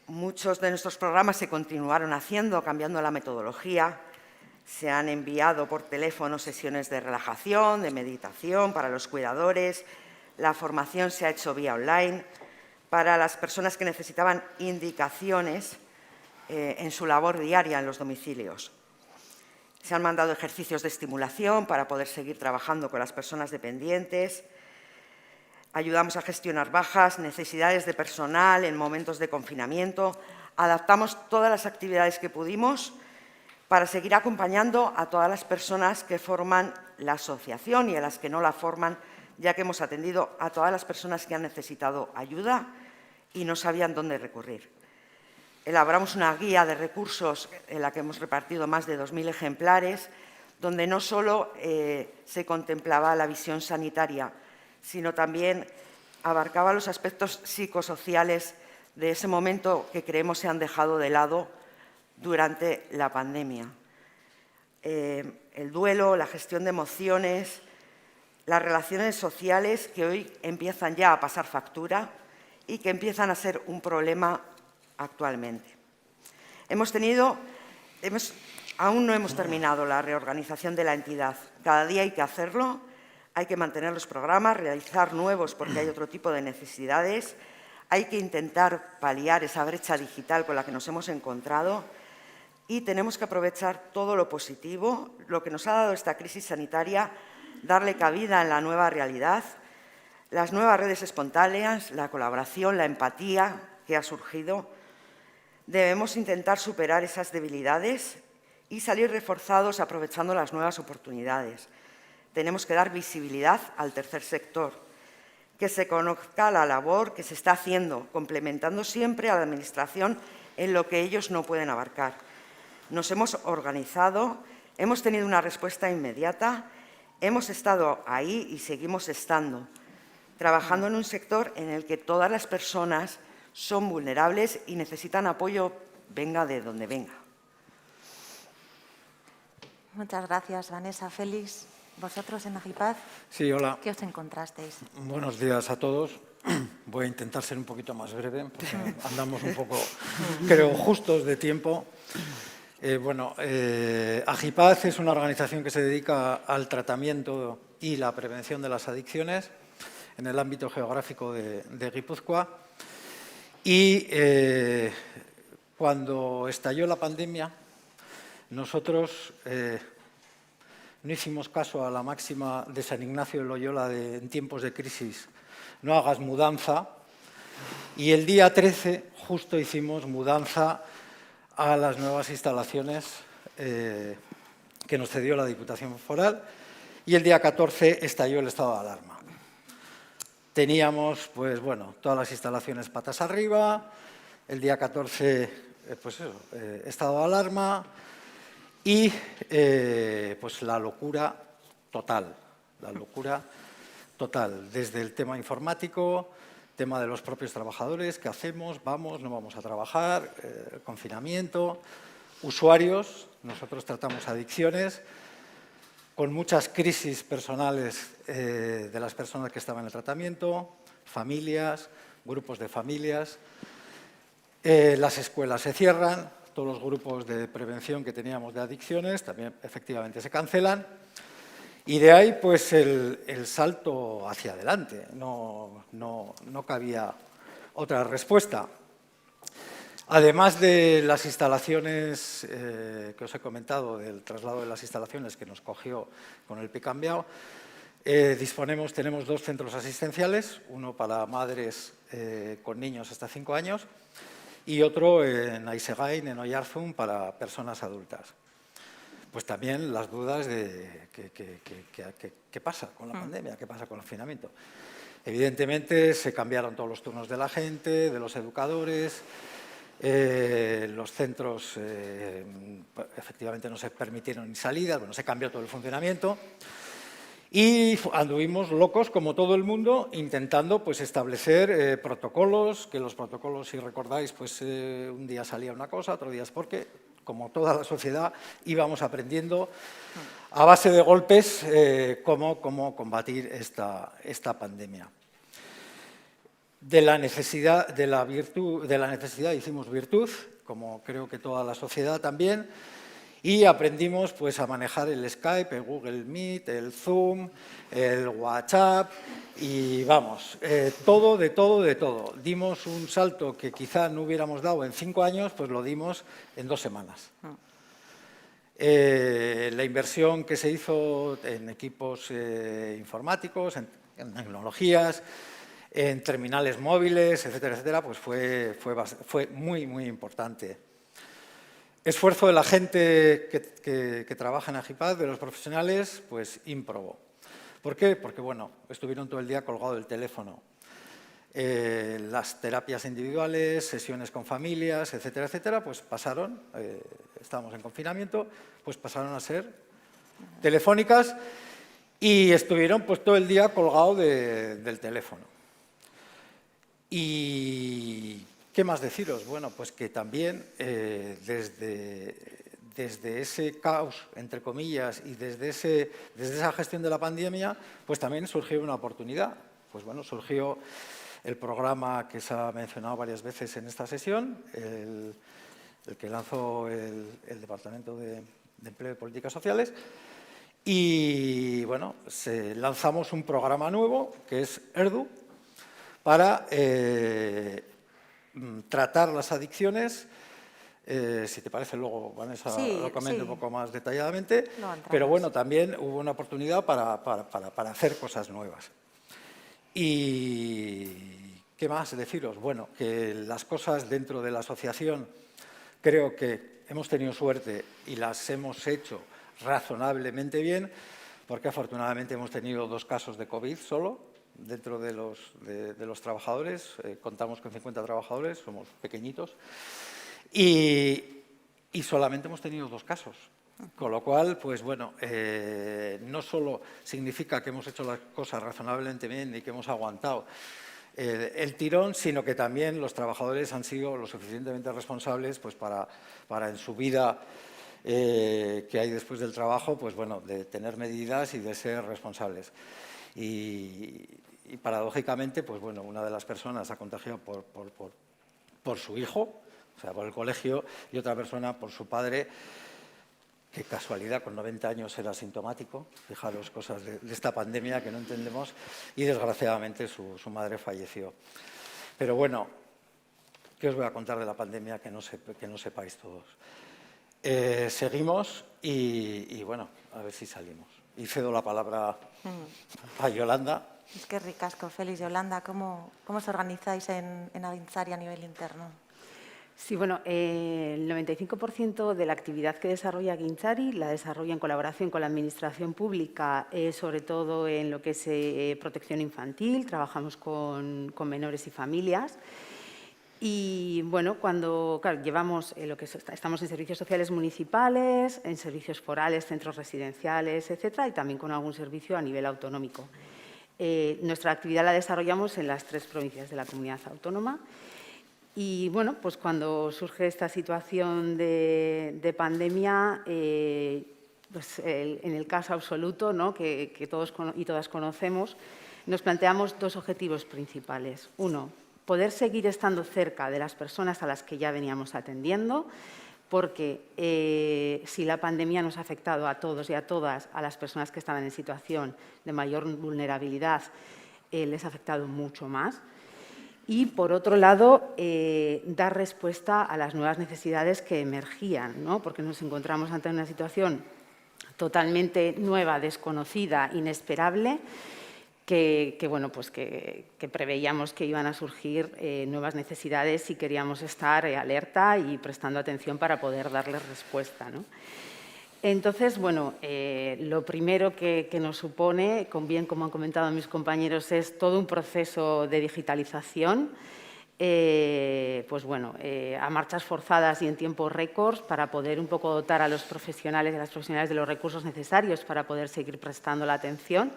Muchos de nuestros programas se continuaron haciendo, cambiando la metodología. Se han enviado por teléfono sesiones de relajación, de meditación para los cuidadores. La formación se ha hecho vía online para las personas que necesitaban indicaciones en su labor diaria en los domicilios. Se han mandado ejercicios de estimulación para poder seguir trabajando con las personas dependientes. Ayudamos a gestionar bajas, necesidades de personal en momentos de confinamiento. Adaptamos todas las actividades que pudimos para seguir acompañando a todas las personas que forman la asociación y a las que no la forman, ya que hemos atendido a todas las personas que han necesitado ayuda y no sabían dónde recurrir. Elaboramos una guía de recursos en la que hemos repartido más de 2.000 ejemplares, donde no solo se contemplaba la visión sanitaria, sino también abarcaba los aspectos psicosociales de ese momento que creemos se han dejado de lado durante la pandemia. El duelo, la gestión de emociones, las relaciones sociales que hoy empiezan ya a pasar factura y que empiezan a ser un problema actualmente. Aún no hemos terminado la reorganización de la entidad. Cada día hay que hacerlo, hay que mantener los programas, realizar nuevos porque hay otro tipo de necesidades, hay que intentar paliar esa brecha digital con la que nos hemos encontrado y tenemos que aprovechar todo lo positivo, lo que nos ha dado esta crisis sanitaria, darle cabida en la nueva realidad, las nuevas redes espontáneas, la colaboración, la empatía que ha surgido. Debemos intentar superar esas debilidades y salir reforzados aprovechando las nuevas oportunidades. Tenemos que dar visibilidad al tercer sector, que se conozca la labor que se está haciendo, complementando siempre a la Administración en lo que ellos no pueden abarcar. Nos hemos organizado, hemos tenido una respuesta inmediata, hemos estado ahí y seguimos estando, trabajando en un sector en el que todas las personas son vulnerables y necesitan apoyo, venga de donde venga. Muchas gracias, Vanessa. Félix, ¿vosotros en Agipaz? Sí, hola. ¿Qué os encontrasteis? Buenos días a todos. Voy a intentar ser un poquito más breve, porque andamos un poco, creo, justos de tiempo. Agipaz es una organización que se dedica al tratamiento y la prevención de las adicciones en el ámbito geográfico de Guipúzcoa. Y cuando estalló la pandemia, nosotros no hicimos caso a la máxima de San Ignacio de Loyola en tiempos de crisis, no hagas mudanza, y el día 13 justo hicimos mudanza a las nuevas instalaciones que nos cedió la Diputación Foral, y el día 14 estalló el estado de alarma. Teníamos, todas las instalaciones patas arriba, el día 14, estado de alarma y, la locura total, desde el tema informático, tema de los propios trabajadores, ¿qué hacemos? ¿Vamos? ¿No vamos a trabajar? Confinamiento, usuarios, nosotros tratamos adicciones, con muchas crisis personales de las personas que estaban en el tratamiento, familias, grupos de familias. Las escuelas se cierran, todos los grupos de prevención que teníamos de adicciones también efectivamente se cancelan. Y de ahí, pues, el salto hacia adelante. No cabía otra respuesta. Además de las instalaciones que os he comentado, del traslado de las instalaciones que nos cogió con el pie cambiado, tenemos 2 centros asistenciales, uno para madres con niños hasta 5 años y otro en Aisegain, en Oyarzun, para personas adultas. Pues también las dudas de qué pasa con la pandemia, qué pasa con el confinamiento. Evidentemente se cambiaron todos los turnos de la gente, de los educadores, los centros efectivamente no se permitieron ni salidas, bueno, se cambió todo el funcionamiento y anduvimos locos como todo el mundo intentando pues establecer protocolos, que los protocolos, si recordáis, pues un día salía una cosa, otro día es porque, como toda la sociedad, íbamos aprendiendo a base de golpes cómo combatir esta pandemia. De la necesidad hicimos virtud, como creo que toda la sociedad también, y aprendimos pues a manejar el Skype, el Google Meet, el Zoom, el WhatsApp y vamos, todo, de todo. Dimos un salto que quizá no hubiéramos dado en 5 años, pues lo dimos en 2 semanas. La inversión que se hizo en equipos informáticos, en tecnologías, en terminales móviles, etcétera, pues fue muy, muy importante. Esfuerzo de la gente que trabaja en Agipad, de los profesionales, pues ímprobo. ¿Por qué? Porque, bueno, estuvieron todo el día colgado del teléfono. Las terapias individuales, sesiones con familias, etcétera, pues pasaron, estábamos en confinamiento, pues pasaron a ser telefónicas y estuvieron pues todo el día colgado del teléfono. Y ¿qué más deciros? Bueno, pues que también desde ese caos, entre comillas, y desde esa gestión de la pandemia, pues también surgió una oportunidad. Pues bueno, surgió el programa que se ha mencionado varias veces en esta sesión, el que lanzó el Departamento de Empleo y Políticas Sociales. Y bueno, lanzamos un programa nuevo, que es ERDU, para tratar las adicciones. Si te parece, luego Vanessa lo comenta un poco más detalladamente. Pero bueno, también hubo una oportunidad para hacer cosas nuevas. ¿Y qué más deciros? Bueno, que las cosas dentro de la asociación creo que hemos tenido suerte y las hemos hecho razonablemente bien, porque afortunadamente hemos tenido 2 casos de COVID solo dentro de los trabajadores. Contamos con 50 trabajadores, somos pequeñitos. Y solamente hemos tenido 2 casos, con lo cual, pues bueno, no solo significa que hemos hecho las cosas razonablemente bien y que hemos aguantado el tirón, sino que también los trabajadores han sido lo suficientemente responsables pues para en su vida que hay después del trabajo, pues bueno, de tener medidas y de ser responsables. Y paradójicamente, pues bueno, una de las personas ha contagiado por su hijo, o sea, por el colegio, y otra persona por su padre, que casualidad, con 90 años era asintomático. Fijaros, cosas de esta pandemia que no entendemos, y desgraciadamente su madre falleció. Pero bueno, ¿qué os voy a contar de la pandemia que no sepáis todos? Seguimos y bueno, a ver si salimos. Y cedo la palabra a Yolanda. Es que ricasco, Félix. Yolanda, ¿cómo os organizáis en Agintzari a nivel interno? Sí, bueno, el 95% de la actividad que desarrolla Agintzari la desarrolla en colaboración con la Administración Pública, sobre todo en lo que es protección infantil. Trabajamos con menores y familias. Y bueno, claro, llevamos estamos en servicios sociales municipales, en servicios forales, centros residenciales, etcétera, y también con algún servicio a nivel autonómico. Nuestra actividad la desarrollamos en las 3 provincias de la comunidad autónoma. Y bueno, pues cuando surge esta situación de pandemia, pues, en el caso absoluto, ¿no?, que todos y todas conocemos, nos planteamos dos objetivos principales. Uno, poder seguir estando cerca de las personas a las que ya veníamos atendiendo, porque si la pandemia nos ha afectado a todos y a todas, a las personas que estaban en situación de mayor vulnerabilidad, les ha afectado mucho más. Y, por otro lado, dar respuesta a las nuevas necesidades que emergían, ¿no?, porque nos encontramos ante una situación totalmente nueva, desconocida, inesperable, que preveíamos que iban a surgir nuevas necesidades y queríamos estar alerta y prestando atención para poder darles respuesta, ¿no? Entonces, bueno, lo primero que nos supone, bien como han comentado mis compañeros, es todo un proceso de digitalización, a marchas forzadas y en tiempos récords para poder un poco dotar a los profesionales y a las profesionales de los recursos necesarios para poder seguir prestando la atención.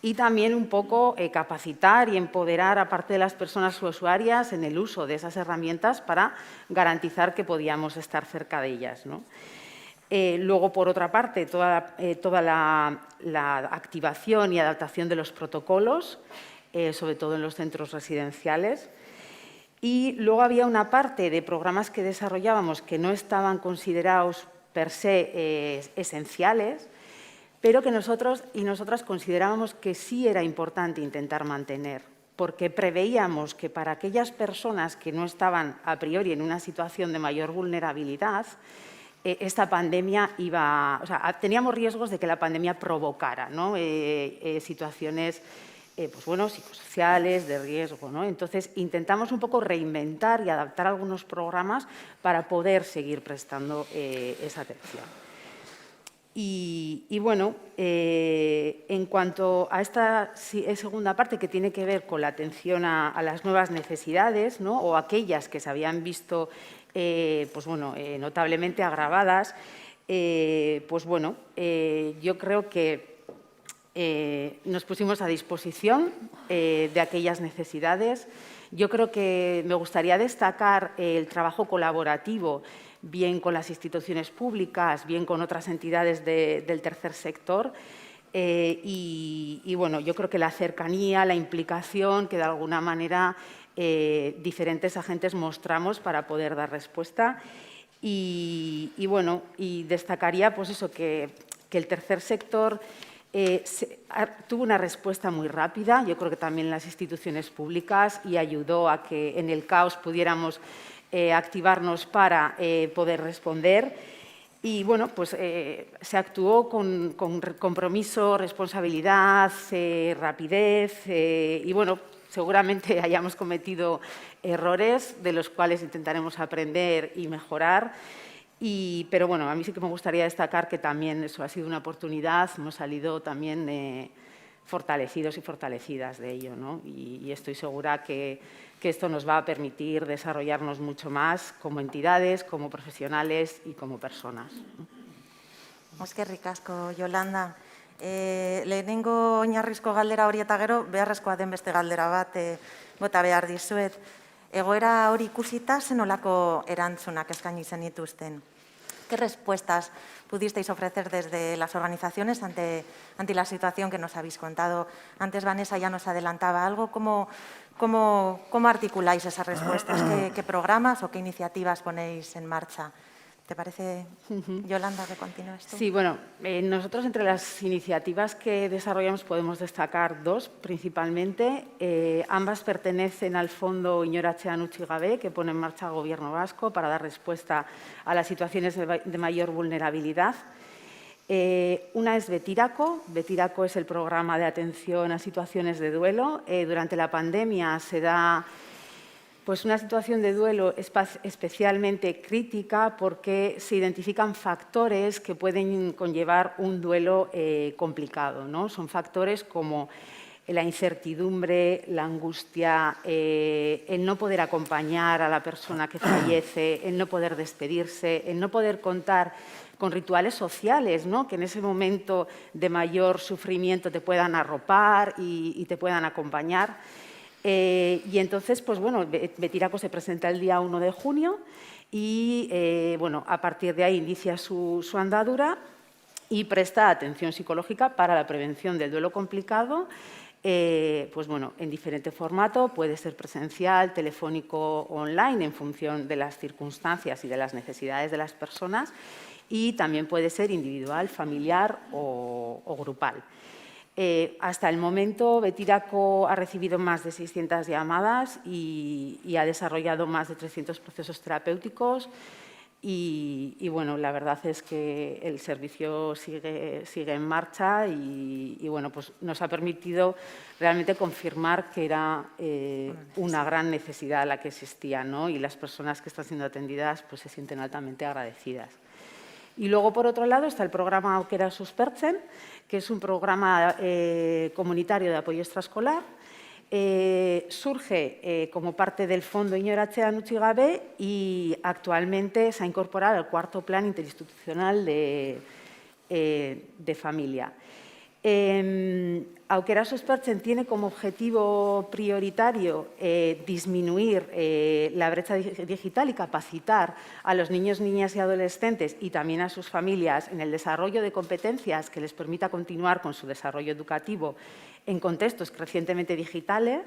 Y también un poco capacitar y empoderar a parte de las personas usuarias en el uso de esas herramientas para garantizar que podíamos estar cerca de ellas, ¿no? Luego, por otra parte, toda la activación y adaptación de los protocolos, sobre todo en los centros residenciales. Y luego había una parte de programas que desarrollábamos que no estaban considerados per se esenciales, pero que nosotros y nosotras considerábamos que sí era importante intentar mantener, porque preveíamos que para aquellas personas que no estaban a priori en una situación de mayor vulnerabilidad, esta pandemia teníamos riesgos de que la pandemia provocara, ¿no?, situaciones psicosociales, de riesgo, ¿no? Entonces, intentamos un poco reinventar y adaptar algunos programas para poder seguir prestando esa atención. Y bueno, en cuanto a esta segunda parte que tiene que ver con la atención a las nuevas necesidades, ¿no?, o aquellas que se habían visto notablemente agravadas, yo creo que nos pusimos a disposición de aquellas necesidades. Yo creo que me gustaría destacar el trabajo colaborativo, bien con las instituciones públicas, bien con otras entidades del tercer sector. Yo creo que la cercanía, la implicación que de alguna manera diferentes agentes mostramos para poder dar respuesta. Y destacaría que el tercer sector tuvo una respuesta muy rápida, yo creo que también las instituciones públicas, y ayudó a que en el caos pudiéramos activarnos para poder responder. Y se actuó con compromiso, responsabilidad, rapidez seguramente hayamos cometido errores de los cuales intentaremos aprender y mejorar. Pero a mí sí que me gustaría destacar que también eso ha sido una oportunidad, hemos salido también fortalecidos y fortalecidas de ello, ¿no? Y estoy segura que esto nos va a permitir desarrollarnos mucho más como entidades, como profesionales y como personas. Eskerrik asko, Yolanda. Lehenengo oinarrizko galdera hori eta gero, beharrezkoa den beste galdera bat bota behar dizuet. Egoera hori ikusita, zenolako erantzunak eskaini zenituzten? ¿Qué respuestas pudisteis ofrecer desde las organizaciones ante la situación que nos habéis contado? Antes Vanessa ya nos adelantaba algo. ¿Cómo articuláis esas respuestas? ¿Qué programas o qué iniciativas ponéis en marcha? ¿Te parece, Yolanda, que continúes tú? Sí, nosotros entre las iniciativas que desarrollamos podemos destacar dos principalmente. Ambas pertenecen al Fondo Inoratzean Utzi Gabe, que pone en marcha el Gobierno vasco para dar respuesta a las situaciones de mayor vulnerabilidad. Una es Betirako. Betirako es el programa de atención a situaciones de duelo. Durante la pandemia se da una situación de duelo especialmente crítica porque se identifican factores que pueden conllevar un duelo complicado, ¿no? Son factores como la incertidumbre, la angustia, el no poder acompañar a la persona que fallece, el no poder despedirse, el no poder contar con rituales sociales, ¿no?, que en ese momento de mayor sufrimiento te puedan arropar y te puedan acompañar. Y entonces, Betirako se presenta el día 1 de junio y, a partir de ahí inicia su andadura. y presta atención psicológica para la prevención del duelo complicado, pues bueno, en diferente formato, puede ser presencial, telefónico, online, en función de las circunstancias y de las necesidades de las personas, y también puede ser individual, familiar o grupal. Hasta el momento, Betirako ha recibido más de 600 llamadas y ha desarrollado más de 300 procesos terapéuticos. Y bueno, la verdad es que el servicio sigue en marcha y bueno, pues nos ha permitido realmente confirmar que era una gran necesidad la que existía, ¿no? Y las personas que están siendo atendidas pues se sienten altamente agradecidas. Y luego, por otro lado, está el programa Aukera Suspertzen, que es un programa comunitario de apoyo extraescolar. Surge como parte del Fondo Inoratzean Utzi Gabe y actualmente se ha incorporado al cuarto plan interinstitucional de familia. Aukera Suspertzen tiene como objetivo prioritario disminuir la brecha digital y capacitar a los niños, niñas y adolescentes y también a sus familias en el desarrollo de competencias que les permita continuar con su desarrollo educativo en contextos crecientemente digitales.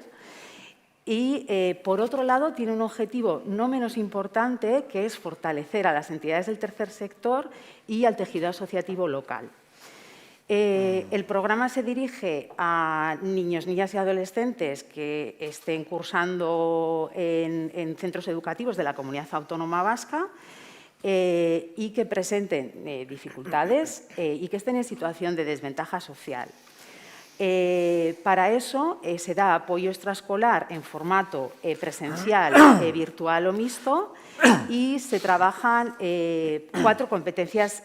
Y, por otro lado, tiene un objetivo no menos importante, que es fortalecer a las entidades del tercer sector y al tejido asociativo local. El programa se dirige a niños, niñas y adolescentes que estén cursando en centros educativos de la Comunidad Autónoma Vasca y que presenten dificultades y que estén en situación de desventaja social. Para eso se da apoyo extraescolar en formato presencial, virtual o mixto y se trabajan 4 competencias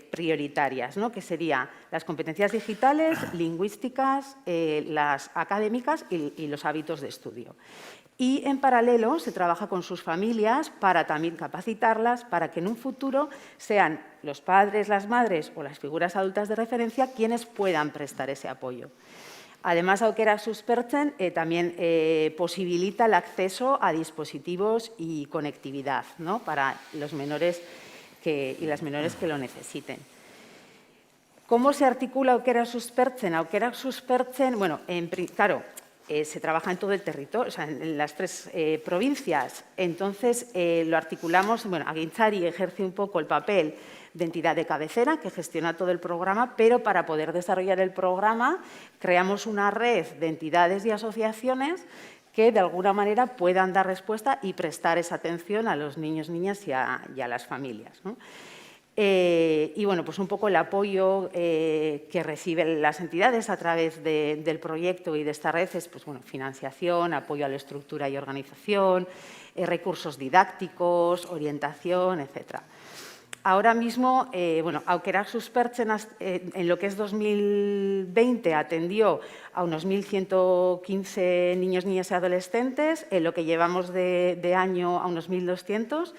prioritarias, ¿no? Que serían las competencias digitales, lingüísticas, las académicas y los hábitos de estudio. Y, en paralelo, se trabaja con sus familias para también capacitarlas para que en un futuro sean los padres, las madres o las figuras adultas de referencia quienes puedan prestar ese apoyo. Además, Aukera Suspertzen también posibilita el acceso a dispositivos y conectividad, ¿no? Para los menores y las menores que lo necesiten. ¿Cómo se articula Aukera Suspertzen? Aukera Suspertzen, bueno, claro, se trabaja en todo el territorio, o sea, en las 3 provincias. Entonces, lo articulamos, bueno, Agintzari ejerce un poco el papel de entidad de cabecera que gestiona todo el programa, pero para poder desarrollar el programa creamos una red de entidades y asociaciones que de alguna manera puedan dar respuesta y prestar esa atención a los niños, niñas y a las familias, ¿no? Y bueno, pues un poco el apoyo que reciben las entidades a través del proyecto y de esta red es pues, bueno, financiación, apoyo a la estructura y organización, recursos didácticos, orientación, etc. Ahora mismo, bueno, Aukera Suspertzen en lo que es 2020 atendió a unos 1.115 niños, niñas y adolescentes, en lo que llevamos de año a unos 1.200.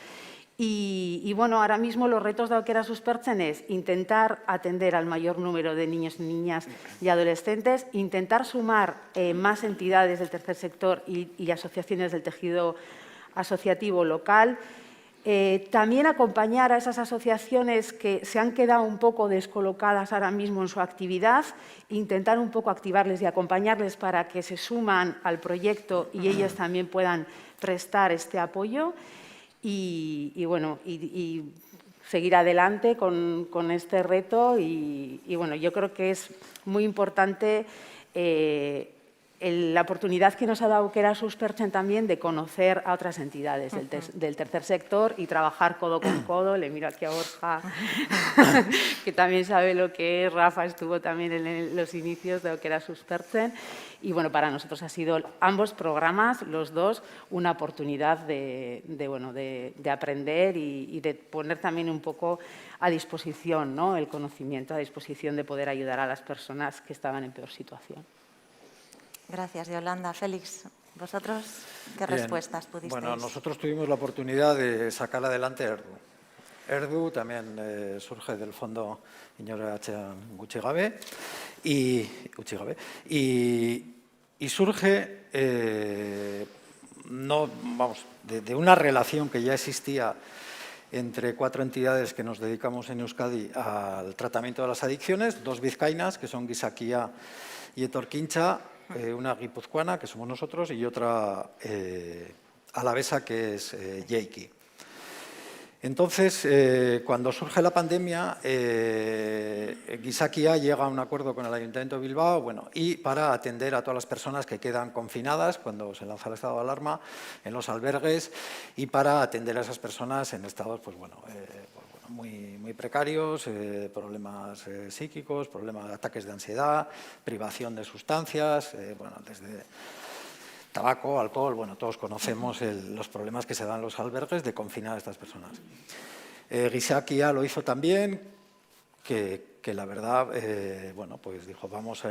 Y bueno, ahora mismo los retos de Aukera Suspertzen es intentar atender al mayor número de niños, niñas y adolescentes, intentar sumar más entidades del tercer sector y asociaciones del tejido asociativo local, también acompañar a esas asociaciones que se han quedado un poco descolocadas ahora mismo en su actividad, intentar un poco activarles y acompañarles para que se suman al proyecto y ellos también puedan prestar este apoyo. Y bueno, y seguir adelante con este reto y bueno, yo creo que es muy importante la oportunidad que nos ha dado Aukera Suspertzen también de conocer a otras entidades del tercer sector y trabajar codo con codo. Le miro aquí a Borja, que también sabe lo que es. Rafa estuvo también en los inicios de Aukera Suspertzen. Y bueno, para nosotros ha sido ambos programas, los dos, una oportunidad de aprender y de poner también un poco a disposición, ¿no? El conocimiento, a disposición de poder ayudar a las personas que estaban en peor situación. Gracias, Yolanda. Félix, ¿vosotros qué respuestas pudisteis? Bueno, nosotros tuvimos la oportunidad de sacar adelante ERDU. ERDU también surge del Fondo Inoratzean Utzi Gabe y surge de una relación que ya existía entre 4 entidades que nos dedicamos en Euskadi al tratamiento de las adicciones, 2 vizcaínas, que son Gizakia y Etorkintza, una guipuzcoana, que somos nosotros, y otra alavesa, que es Yeiki. Entonces, cuando surge la pandemia, Gizakia llega a un acuerdo con el Ayuntamiento de Bilbao, y para atender a todas las personas que quedan confinadas cuando se lanza el estado de alarma en los albergues, y para atender a esas personas en estados muy precarios, problemas psíquicos, problemas de ataques de ansiedad, privación de sustancias, desde tabaco, alcohol, todos conocemos los problemas que se dan en los albergues de confinar a estas personas. Gizakia lo hizo también, que la verdad, pues dijo, vamos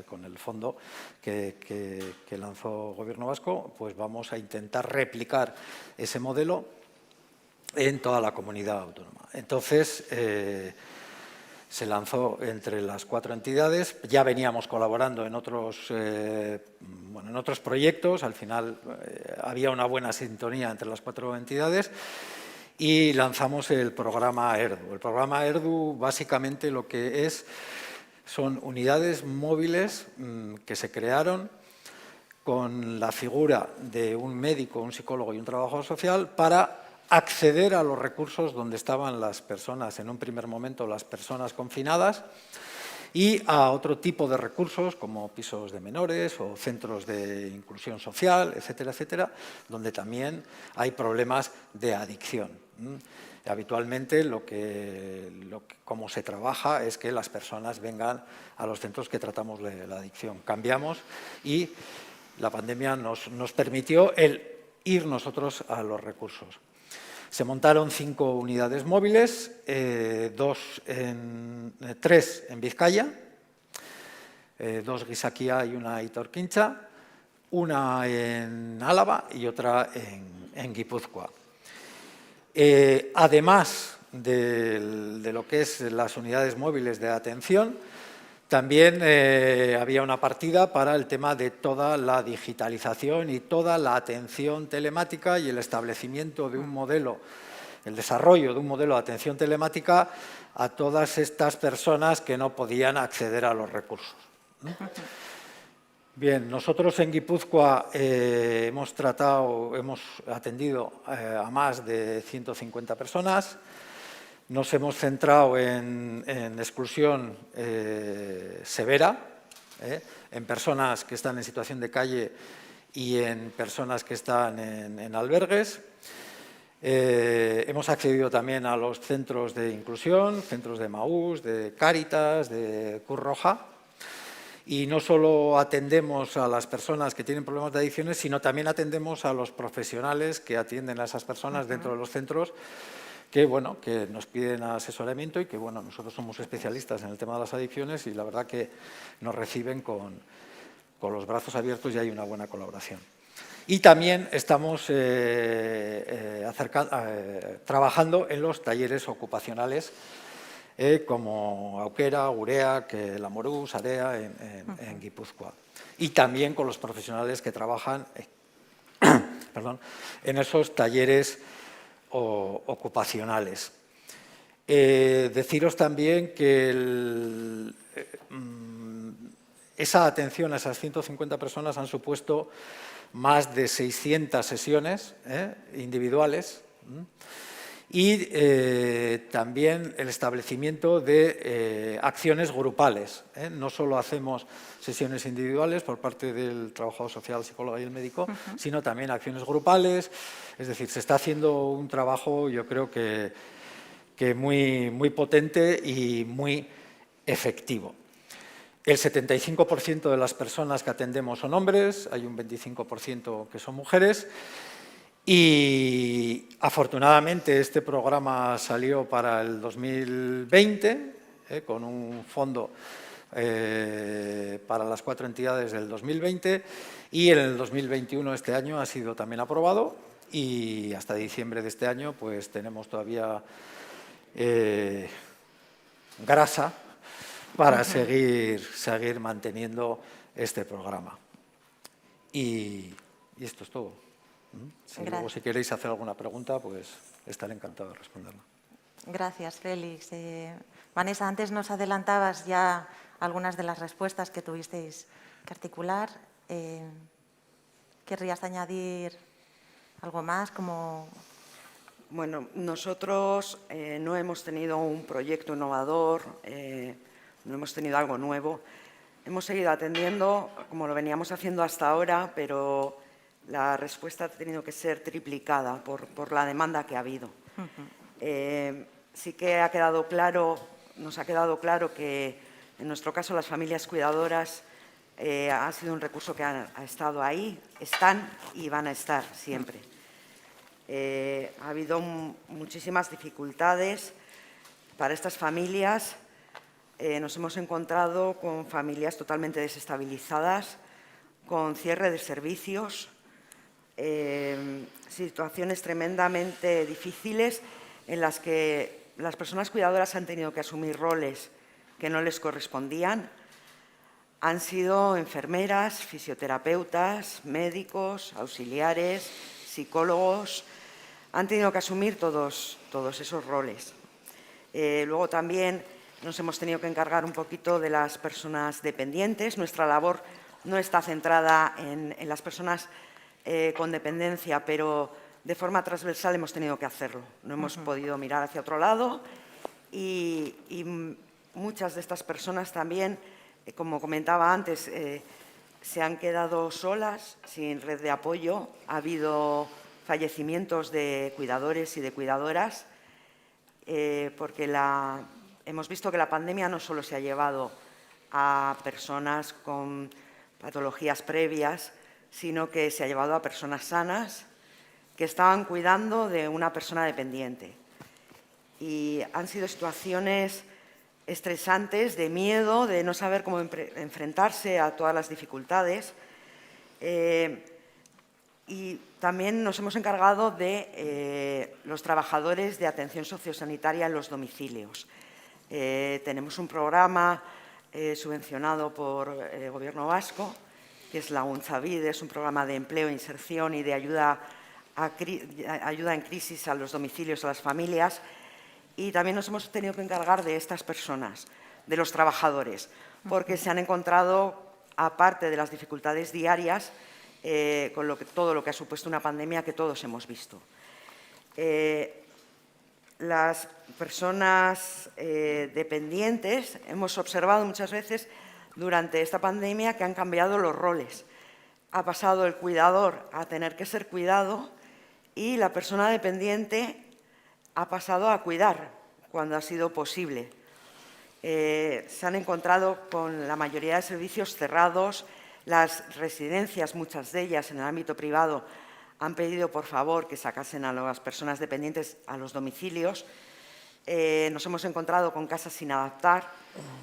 con el fondo que lanzó el Gobierno vasco, pues vamos a intentar replicar ese modelo en toda la comunidad autónoma. Entonces, se lanzó entre las 4 entidades, ya veníamos colaborando en otros proyectos, al final había una buena sintonía entre las 4 entidades y lanzamos el programa ERDU. El programa ERDU básicamente lo que son unidades móviles que se crearon con la figura de un médico, un psicólogo y un trabajador social para acceder a los recursos donde estaban las personas, en un primer momento las personas confinadas, y a otro tipo de recursos como pisos de menores o centros de inclusión social, etcétera, etcétera, donde también hay problemas de adicción. Habitualmente como se trabaja es que las personas vengan a los centros que tratamos de la adicción. Cambiamos y la pandemia nos permitió el ir nosotros a los recursos. Se montaron 5 unidades móviles, 3 en Vizcaya, 2 Gizakia y una Etorkintza, una en Álava y otra en Guipúzcoa. Además de lo que es las unidades móviles de atención, también había una partida para el tema de toda la digitalización y toda la atención telemática y el establecimiento de un modelo, el desarrollo de un modelo de atención telemática a todas estas personas que no podían acceder a los recursos. Bien, nosotros en Guipúzcoa hemos atendido a más de 150 personas. Nos hemos centrado en exclusión severa, en personas que están en situación de calle y en personas que están en albergues. Hemos accedido también a los centros de inclusión, centros de Maús, de Cáritas, de Cruz Roja. Y no solo atendemos a las personas que tienen problemas de adicciones, sino también atendemos a los profesionales que atienden a esas personas dentro de los centros, que nos piden asesoramiento y que nosotros somos especialistas en el tema de las adicciones y la verdad que nos reciben con los brazos abiertos y hay una buena colaboración. Y también estamos trabajando en los talleres ocupacionales como Aukera, Gurea, Lamorú, Sarea en Guipúzcoa. Y también con los profesionales que trabajan en esos talleres ocupacionales. Deciros también que esa atención a esas 150 personas han supuesto más de 600 sesiones individuales y también el establecimiento de acciones grupales. No solo hacemos sesiones individuales por parte del trabajador social, psicólogo y el médico, sino también acciones grupales. Es decir, se está haciendo un trabajo, yo creo que muy potente y muy efectivo. El 75% de las personas que atendemos son hombres, hay un 25% que son mujeres. Y afortunadamente este programa salió para el 2020 con un fondo para las 4 entidades del 2020 y en el 2021 este año ha sido también aprobado y hasta diciembre de este año pues tenemos todavía grasa para seguir manteniendo este programa. Y esto es todo. Luego, si queréis hacer alguna pregunta, pues estaré encantado de responderla. Gracias, Félix. Vanessa, antes nos adelantabas ya algunas de las respuestas que tuvisteis que articular. ¿Querrías añadir algo más? Bueno, nosotros no hemos tenido un proyecto innovador, no hemos tenido algo nuevo. Hemos seguido atendiendo como lo veníamos haciendo hasta ahora, pero la respuesta ha tenido que ser triplicada por la demanda que ha habido. Sí que ha quedado claro, nos ha quedado claro que en nuestro caso las familias cuidadoras ha sido un recurso que ha estado ahí, están y van a estar siempre. Ha habido muchísimas dificultades para estas familias. Nos hemos encontrado con familias totalmente desestabilizadas, con cierre de servicios, situaciones tremendamente difíciles en las que las personas cuidadoras han tenido que asumir roles que no les correspondían. Han sido enfermeras, fisioterapeutas, médicos, auxiliares, psicólogos. Han tenido que asumir todos esos roles. Luego también nos hemos tenido que encargar un poquito de las personas dependientes. Nuestra labor no está centrada en las personas con dependencia, pero de forma transversal hemos tenido que hacerlo. No hemos podido mirar hacia otro lado y muchas de estas personas también, como comentaba antes, se han quedado solas, sin red de apoyo. Ha habido fallecimientos de cuidadores y de cuidadoras, porque hemos visto que la pandemia no solo se ha llevado a personas con patologías previas, sino que se ha llevado a personas sanas que estaban cuidando de una persona dependiente. Y han sido situaciones estresantes, de miedo, de no saber cómo enfrentarse a todas las dificultades. Y también nos hemos encargado de los trabajadores de atención sociosanitaria en los domicilios. Tenemos un programa subvencionado por el Gobierno vasco, que es Laguntza Bide, es un programa de empleo, inserción y de ayuda en crisis a los domicilios, a las familias. Y también nos hemos tenido que encargar de estas personas, de los trabajadores, porque se han encontrado, aparte de las dificultades diarias, con todo lo que ha supuesto una pandemia que todos hemos visto. Las personas dependientes, hemos observado muchas veces durante esta pandemia que han cambiado los roles. Ha pasado el cuidador a tener que ser cuidado y la persona dependiente ha pasado a cuidar cuando ha sido posible. Se han encontrado con la mayoría de servicios cerrados. Las residencias, muchas de ellas en el ámbito privado, han pedido por favor que sacasen a las personas dependientes a los domicilios. Nos hemos encontrado con casas sin adaptar,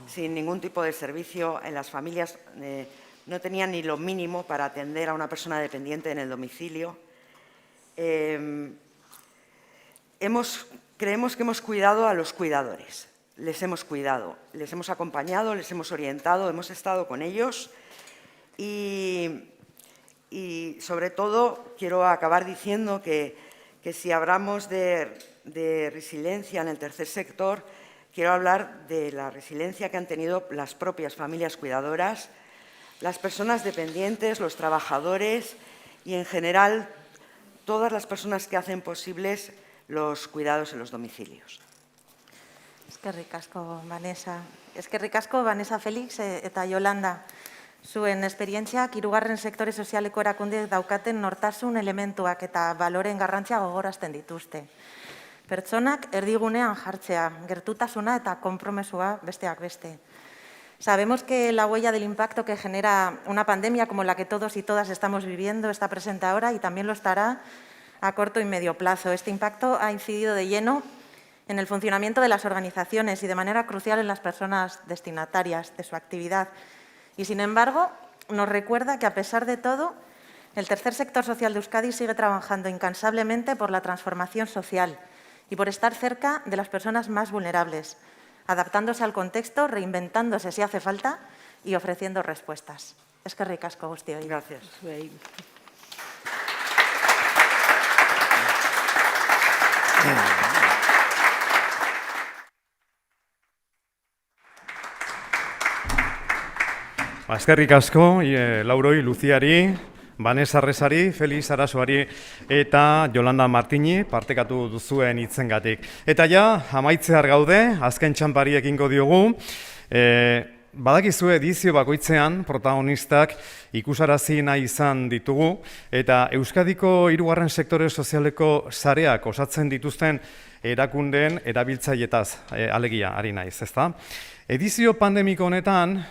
sin ningún tipo de servicio. En las familias no tenían ni lo mínimo para atender a una persona dependiente en el domicilio. Creemos que hemos cuidado a los cuidadores. Les hemos cuidado, les hemos acompañado, les hemos orientado, hemos estado con ellos. Y sobre todo quiero acabar diciendo que si hablamos de resiliencia en el tercer sector, quiero hablar de la resiliencia que han tenido las propias familias cuidadoras, las personas dependientes, los trabajadores y en general todas las personas que hacen posibles los cuidados en los domicilios. Eskerrik asko, Vanessa. Eskerrik asko, Vanessa Félix eta Yolanda. Zuen esperientziak hirugarren sektore sozialeko erakundeek daukaten nortasun elementuak eta baloren garrantzia gogorazten dituzte. Pertsonak erdigunean jartzea, gertutasuna eta konpromesua besteak beste. Sabemos que la huella del impacto que genera una pandemia como la que todos y todas estamos viviendo está presente ahora y también lo estará a corto y medio plazo. Este impacto ha incidido de lleno en el funcionamiento de las organizaciones y de manera crucial en las personas destinatarias de su actividad. Y, sin embargo, nos recuerda que, a pesar de todo, el tercer sector social de Euskadi sigue trabajando incansablemente por la transformación social y por estar cerca de las personas más vulnerables, adaptándose al contexto, reinventándose si hace falta y ofreciendo respuestas. Eskerrik asko guztioi. Eskerrik asko, Lauroi, Luziari, Vanessa Rezari, Felix Arasoari eta Yolanda Martini partekatu duzuen hitzengatik. Eta ja, amaitzear gaude, azken txanpari ekingo diogu. Badakizue edizio bakoitzean protagonistak ikusarazi nahi izan ditugu eta Euskadiko 3. sektore sozialeko sareak osatzen dituzten erakundeen erabiltzailetaz alegia ari naiz, ezta? Edizio pandemiko honetan,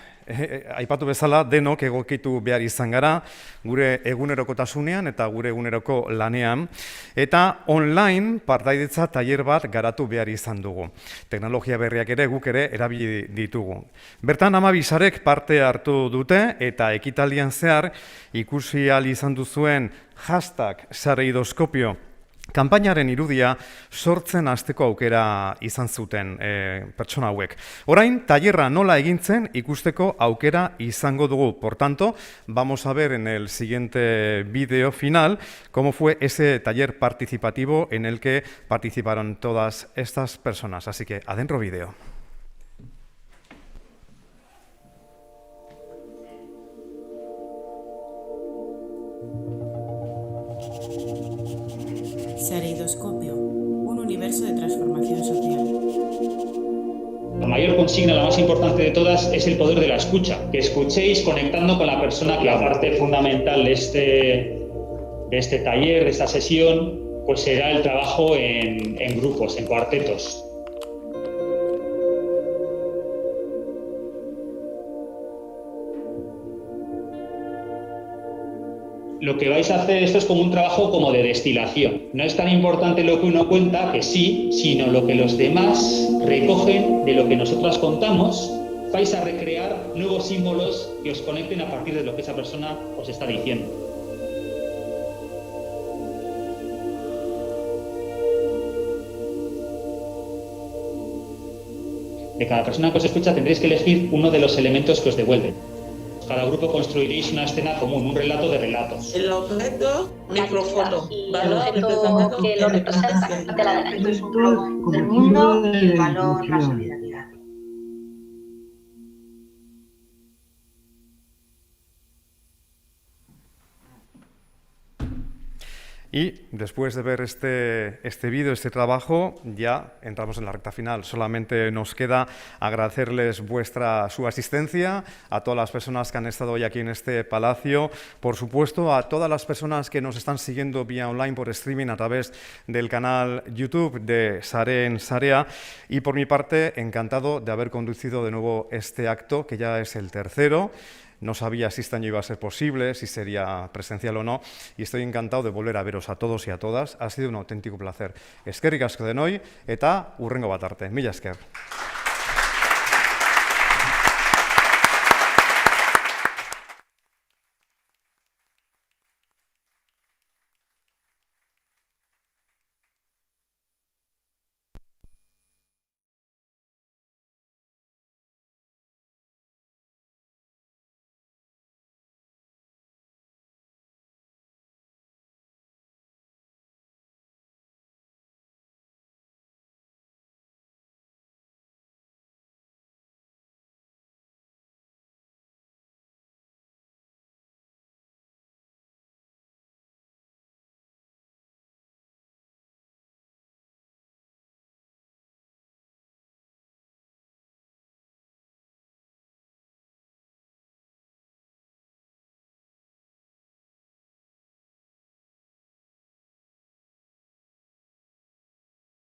aipatu bezala, denok egokitu behar izan gara, gure egunerokotasunean eta gure eguneroko lanean, eta online partaidetza tailer bat garatu behar izan dugu. Teknologia berriak ere guk ere erabili ditugu. Bertan 12 sarek parte hartu dute eta ekitaldian zehar ikusi ahal izan duzuen #sareidoskopio kanpainaren irudia sortzen hasteko aukera izan zuten pertsona hauek. Orain, tailerra nola egintzen ikusteko aukera izango dugu. Por tanto, vamos a ver en el siguiente vídeo final cómo fue ese taller participativo en el que participaron todas estas personas. Así que, adentro vídeo. Sareidoscopio, un universo de transformación social. La mayor consigna, la más importante de todas, es el poder de la escucha. Que escuchéis conectando con la persona, que la parte fundamental de este taller, de esta sesión, pues será el trabajo en grupos, en cuartetos. Lo que vais a hacer, esto es como un trabajo como de destilación. No es tan importante lo que uno cuenta, que sí, sino lo que los demás recogen de lo que nosotros contamos. Vais a recrear nuevos símbolos que os conecten a partir de lo que esa persona os está diciendo. De cada persona que os escucha tendréis que elegir uno de los elementos que os devuelven. Cada grupo construiréis una escena común, un relato de relatos. El objeto, micrófono, el objeto que lo representa, ante la derecha es un globo del mundo y el valor, la solidaridad. Y después de ver este vídeo, este trabajo, ya entramos en la recta final. Solamente nos queda agradecerles su asistencia, a todas las personas que han estado hoy aquí en este palacio, por supuesto a todas las personas que nos están siguiendo vía online por streaming a través del canal YouTube de Sare en Sarea, y por mi parte, encantado de haber conducido de nuevo este acto, que ya es el tercero. No sabía si este año iba a ser posible, si sería presencial o no, y estoy encantado de volver a veros a todos y a todas. Ha sido un auténtico placer. Eskerrik asko denoi eta hurrengo bat arte. Mila esker.